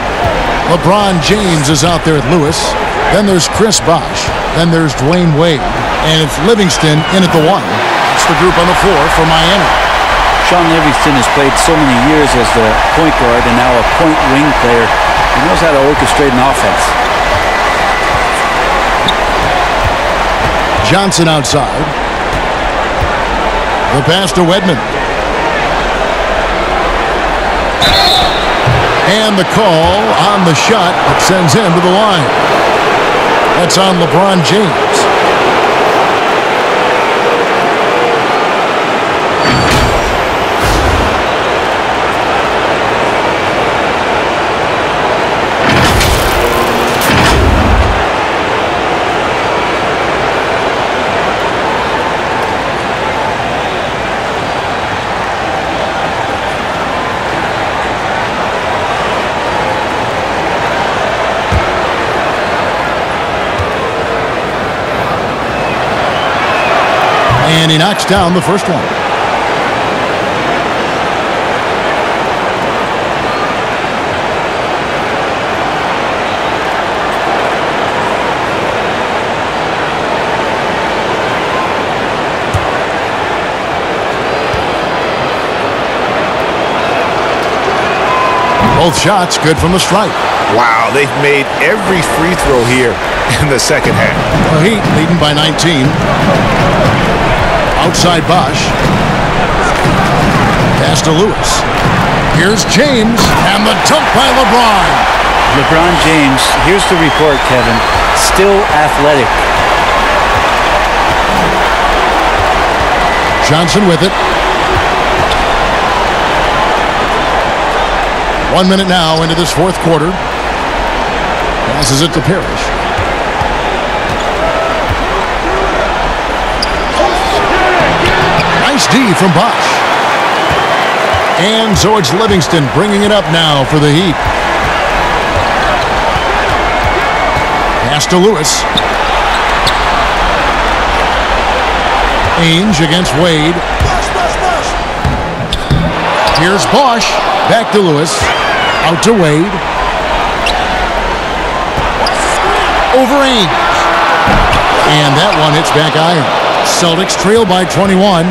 B: LeBron James is out there at Lewis. Then there's Chris Bosh. Then there's Dwayne Wade. And it's Livingston in at the one. It's the group on the floor for Miami.
D: Sean Livingston has played so many years as the point guard and now a point wing player. He knows how to orchestrate an offense.
B: Johnson outside. The pass to Wedman. And the call on the shot that sends him to the line. That's on LeBron James. And he knocks down the first one. Both shots good from the stripe.
C: Wow, they've made every free throw here in the second half.
B: The Heat leading by 19. Outside Bosh. Pass to Lewis. Here's James, and the dunk by LeBron.
D: LeBron James, here's the report, Kevin. Still athletic.
B: Johnson with it. 1 minute now into this fourth quarter. Passes it to Parrish. Nice D from Bosh. And so it's Livingston bringing it up now for the Heat. Pass to Lewis. Ainge against Wade. Here's Bosh. Back to Lewis. Out to Wade. Over Ainge. And that one hits back iron. Celtics trail by 21.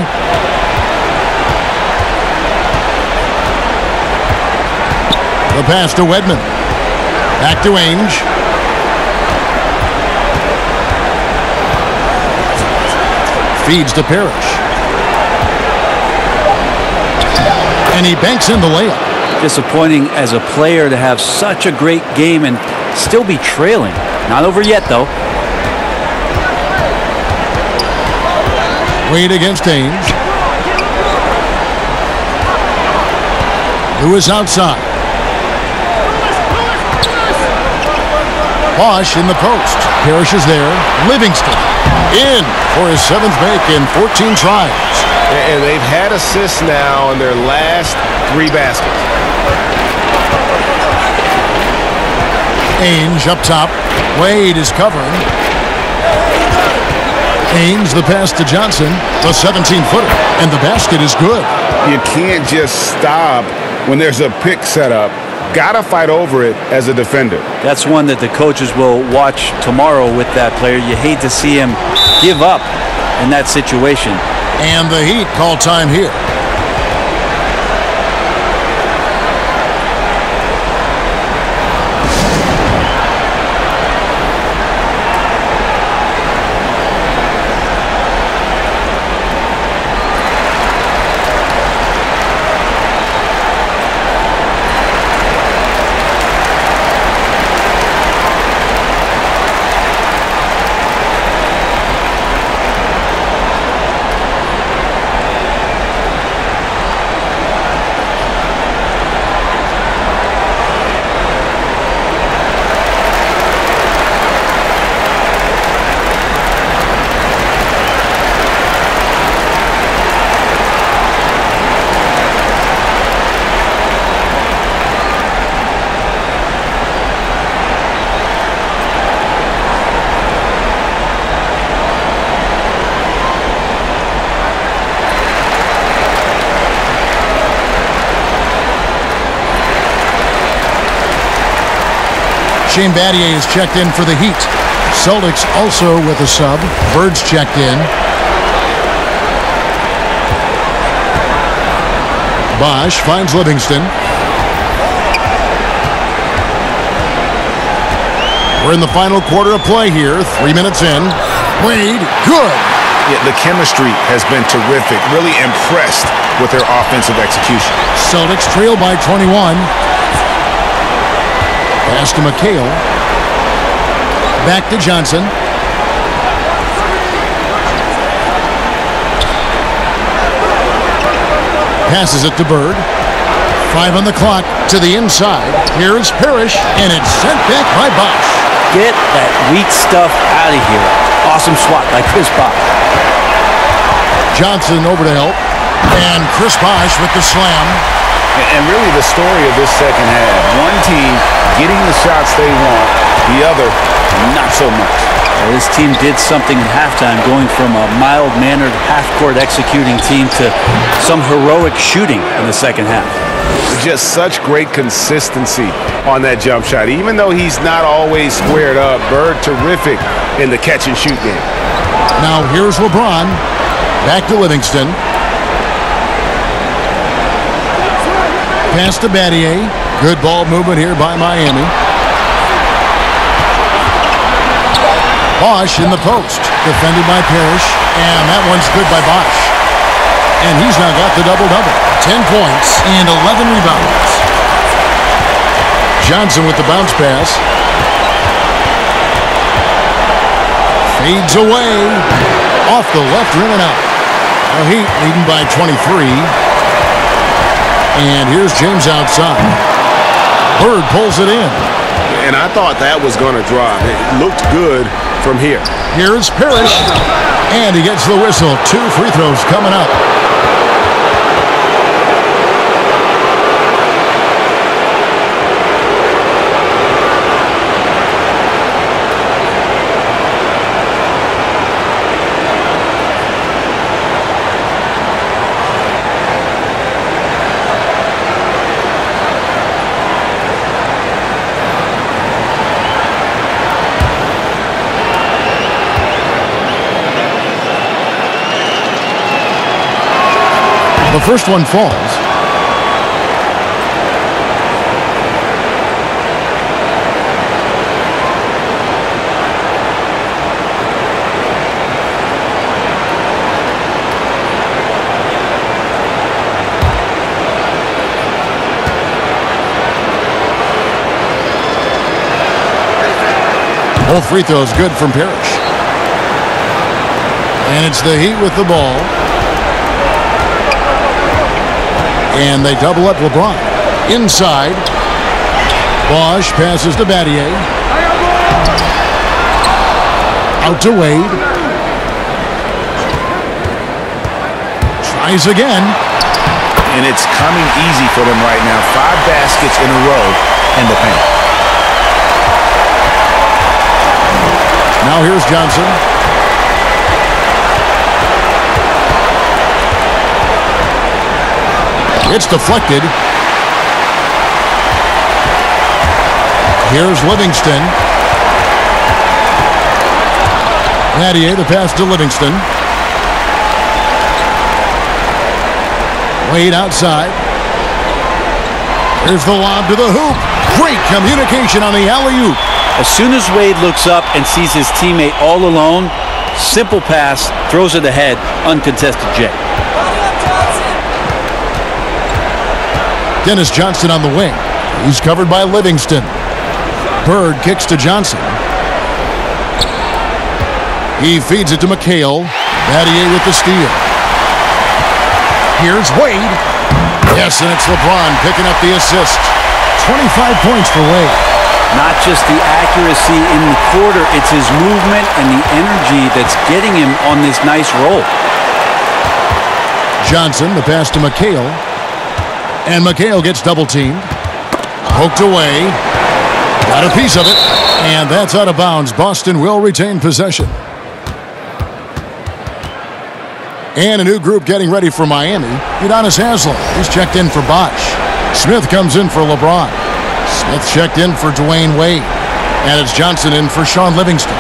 B: The pass to Wedman. Back to Ainge. Feeds to Parrish. and he banks in the layup.
D: Disappointing as a player to have such a great game and still be trailing. Not over yet, though.
B: Wade against Ainge. Lewis outside. Bosch in the post. Parrish is there. Livingston in for his 7th make in 14 tries.
C: And they've had assists now in their last 3 baskets.
B: Ainge up top. Wade is covering. Ainge the pass to Johnson. The 17-footer. And the basket is good.
C: You can't just stop when there's a pick set up. Gotta fight over it as a defender.
D: That's one that the coaches will watch tomorrow with that player. You hate to see him give up in that situation.
B: And the Heat call time here. Shane Battier is checked in for the Heat. Celtics also with a sub. Bird's checked in. Bosch finds Livingston. We're in the final quarter of play here. 3 minutes in. Wade, good.
C: Yeah, the chemistry has been terrific. Really impressed with their offensive execution.
B: Celtics trail by 21. Pass to McHale. Back to Johnson. Passes it to Bird. 5 on the clock to the inside. Here's Parrish, and it's sent back by Bosch.
D: Get that weak stuff out of here. Awesome swat by Chris Bosch.
B: Johnson over to help. And Chris Bosch with the slam.
C: And really the story of this second half. One team getting the shots they want, the other not so much.
D: Well, this team did something in halftime, going from a mild-mannered half-court executing team to some heroic shooting in the second half.
C: Just such great consistency on that jump shot. Even though he's not always squared up, Bird terrific in the catch-and-shoot game.
B: Now here's LeBron. Back to Livingston. Pass to Battier. Good ball movement here by Miami. Bosch in the post. Defended by Parrish. And that one's good by Bosch. And he's now got the double-double. 10 points and 11 rebounds. Johnson with the bounce pass. Fades away. Off the left rim and out. The Heat leading by 23. And here's James outside. Bird pulls it in.
C: And I thought that was going to drop. It looked good from here.
B: Here's Parrish. And he gets the whistle. 2 free throws coming up. The first one falls. Both free throws good from Parrish. And it's the Heat with the ball. And they double up LeBron. Inside. Bosch passes to Battier. Out to Wade. Tries again.
C: And it's coming easy for them right now. 5 baskets in a row in the paint.
B: Now here's Johnson. It's deflected. Here's Livingston. Battier, the pass to Livingston. Wade outside. Here's the lob to the hoop. Great communication on the alley-oop.
D: As soon as Wade looks up and sees his teammate all alone, simple pass, throws it ahead, uncontested J.
B: Dennis Johnson on the wing. He's covered by Livingston. Bird kicks to Johnson. He feeds it to McHale. Battier with the steal. Here's Wade. Yes, and it's LeBron picking up the assist. 25 points for Wade.
D: Not just the accuracy in the quarter, it's his movement and the energy that's getting him on this nice roll.
B: Johnson, the pass to McHale. And McHale gets double-teamed. Poked away. Got a piece of it. And that's out of bounds. Boston will retain possession. And a new group getting ready for Miami. Udonis Haslem. He's checked in for Bosch. Smith comes in for LeBron. Smith checked in for Dwayne Wade. And it's Johnson in for Sean Livingston.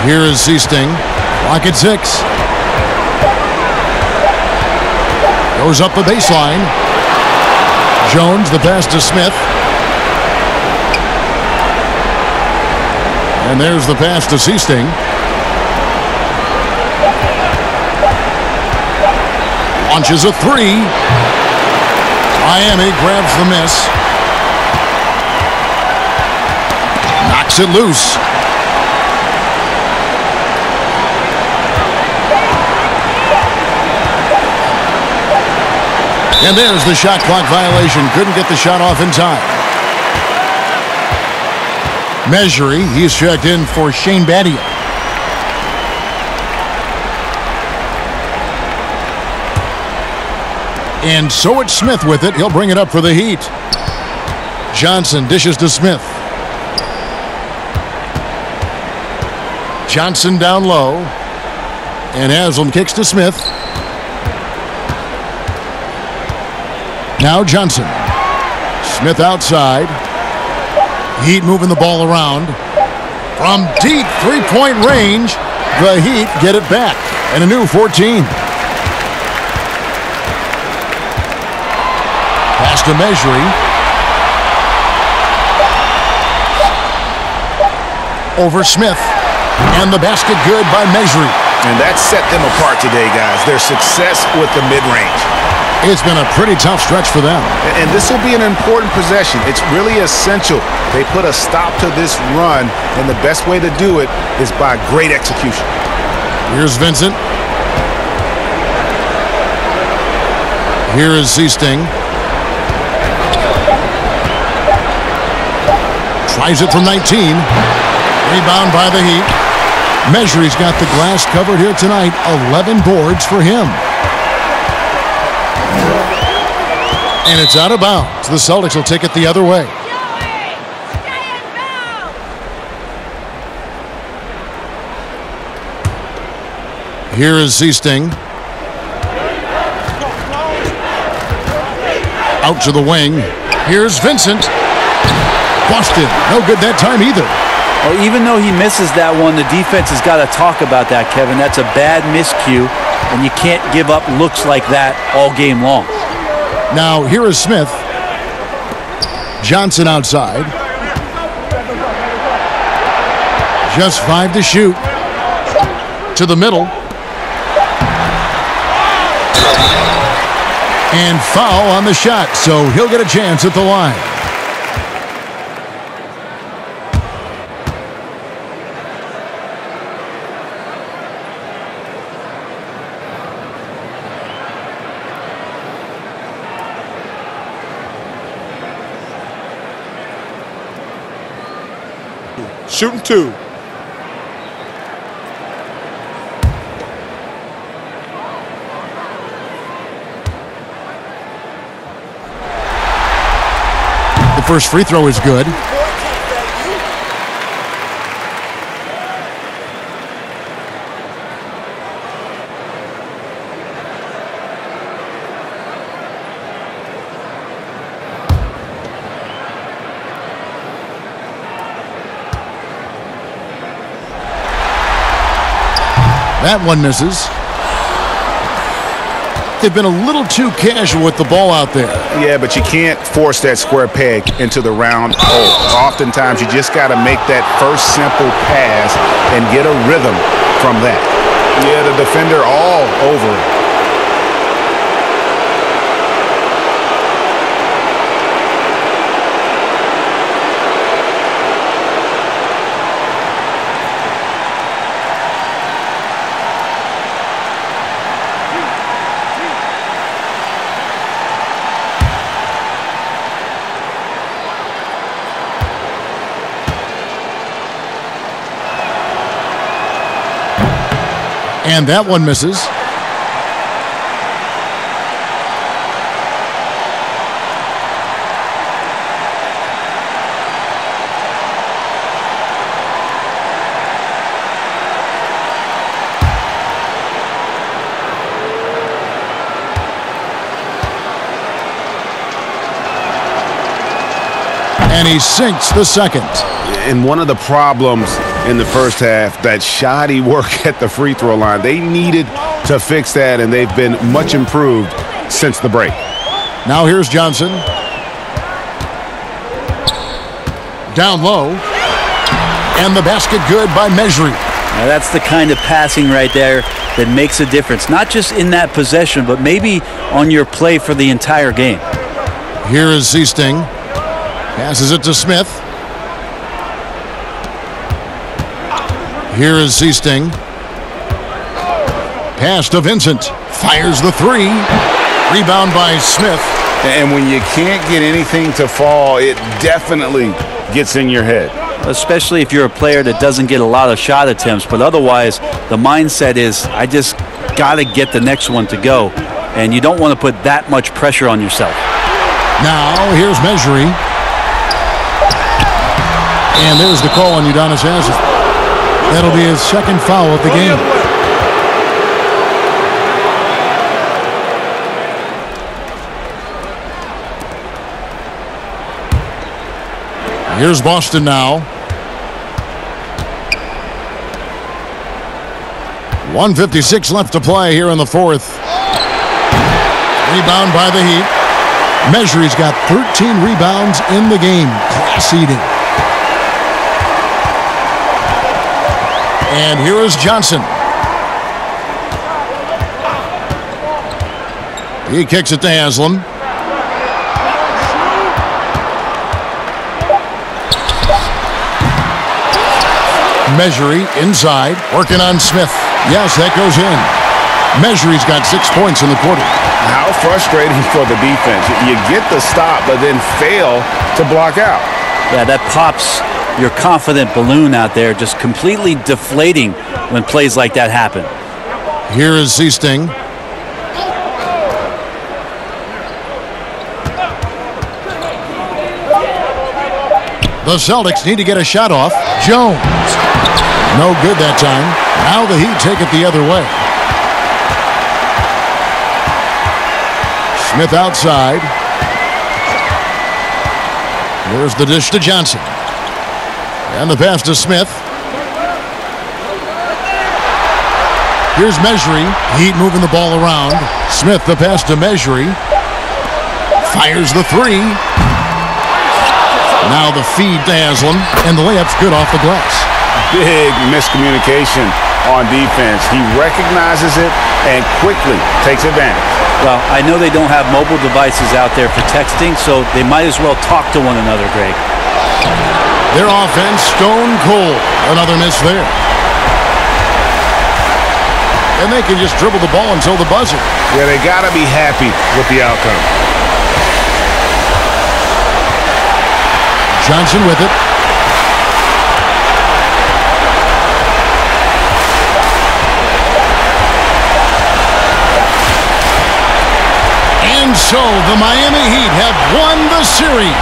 B: Here is Seasting. Clock at 6. Goes up the baseline. Jones, the pass to Smith. And there's the pass to Seasting. Launches a 3. Miami grabs the miss. Knocks it loose. And there's the shot clock violation. Couldn't get the shot off in time. Measury, he's checked in for Shane Battier. And so it's Smith with it. He'll bring it up for the Heat. Johnson dishes to Smith. Johnson down low. And Haslem kicks to Smith. Now Johnson. Smith outside. Heat moving the ball around. From deep three-point range, the Heat get it back. And a new 14. Pass to Measury. Over Smith. And the basket good by Measury.
C: And that set them apart today, guys. Their success with the mid-range.
B: It's been a pretty tough stretch for them.
C: And this will be an important possession. It's really essential. They put a stop to this run, and the best way to do it is by great execution.
B: Here's Vincent. Here is Seasting. Tries it from 19. Rebound by the Heat. Measury's got the glass covered here tonight. 11 boards for him. And it's out of bounds. The Celtics will take it the other way. Here is Seasting. Out to the wing. Here's Vincent. Busted. No good that time either.
D: Well, even though he misses that one, the defense has got to talk about that, Kevin. That's a bad miscue, and you can't give up looks like that all game long.
B: Now, here is Smith. Johnson outside. Just 5 to shoot. To the middle. And foul on the shot, so he'll get a chance at the line.
H: Shooting 2.
B: The first free throw is good. That one misses. They've been a little too casual with the ball out there.
C: Yeah, but you can't force that square peg into the round hole. Oftentimes, you just got to make that first simple pass and get a rhythm from that. Yeah, the defender all over it.
B: And that one misses. And he sinks the second.
C: And one of the problems in the first half, that shoddy work at the free throw line. They needed to fix that, and they've been much improved since the break.
B: Now here's Johnson. Down low. And the basket good by Mejri.
D: Now that's the kind of passing right there that makes a difference. Not just in that possession, but maybe on your play for the entire game.
B: Here is Seasting. Passes it to Smith. Here is Seasting. Pass to Vincent. Fires the three. Rebound by Smith.
C: And when you can't get anything to fall, it definitely gets in your head.
D: Especially if you're a player that doesn't get a lot of shot attempts. But otherwise, the mindset is, I just got to get the next one to go. And you don't want to put that much pressure on yourself.
B: Now, here's Mejri. And there's the call on Udonis Haslem. That'll be his second foul of the game. Here's Boston now. 1:56 left to play here in the fourth. Rebound by the Heat. Mejri's got 13 rebounds in the game. Class eating. And here is Johnson. He kicks it to Haslem. Mejri inside, working on Smith. Yes, that goes in. Mejri's got 6 points in the quarter.
C: How frustrating for the defense. You get the stop, but then fail to block out.
D: Yeah, that pops your confident balloon out there, just completely deflating when plays like that happen.
B: Here is Seasting. The Celtics need to get a shot off. Jones. No good that time. Now the Heat take it the other way. Smith outside. Here's the dish to Johnson. And the pass to Smith. Here's Mejri. Heat moving the ball around. Smith, the pass to Mejri. Fires the three. Now the feed to Haslem. And the layup's good off the glass.
C: Big miscommunication on defense. He recognizes it and quickly takes advantage.
D: Well, I know they don't have mobile devices out there for texting, so they might as well talk to one another, Greg.
B: Their offense stone cold. Another miss there. And they can just dribble the ball until the buzzer.
C: Yeah, they got to be happy with the outcome.
B: Johnson with it. And so the Miami Heat have won the series.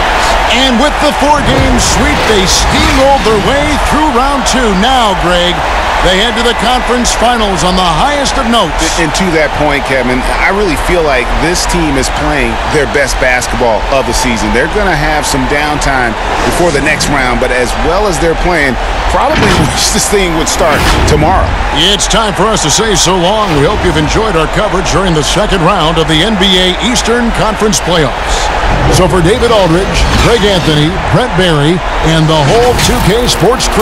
B: And with the 4-game sweep, they steamrolled their way through round 2. Now, Greg, they head to the conference finals on the highest of notes.
C: And to that point, Kevin, I really feel like this team is playing their best basketball of the season. They're going to have some downtime before the next round, but as well as they're playing, probably wish this thing would start tomorrow.
B: It's time for us to say so long. We hope you've enjoyed our coverage during the second round of the NBA Eastern Conference Playoffs. So for David Aldridge, Greg Anthony, Brent Barry, and the whole 2K Sports crew,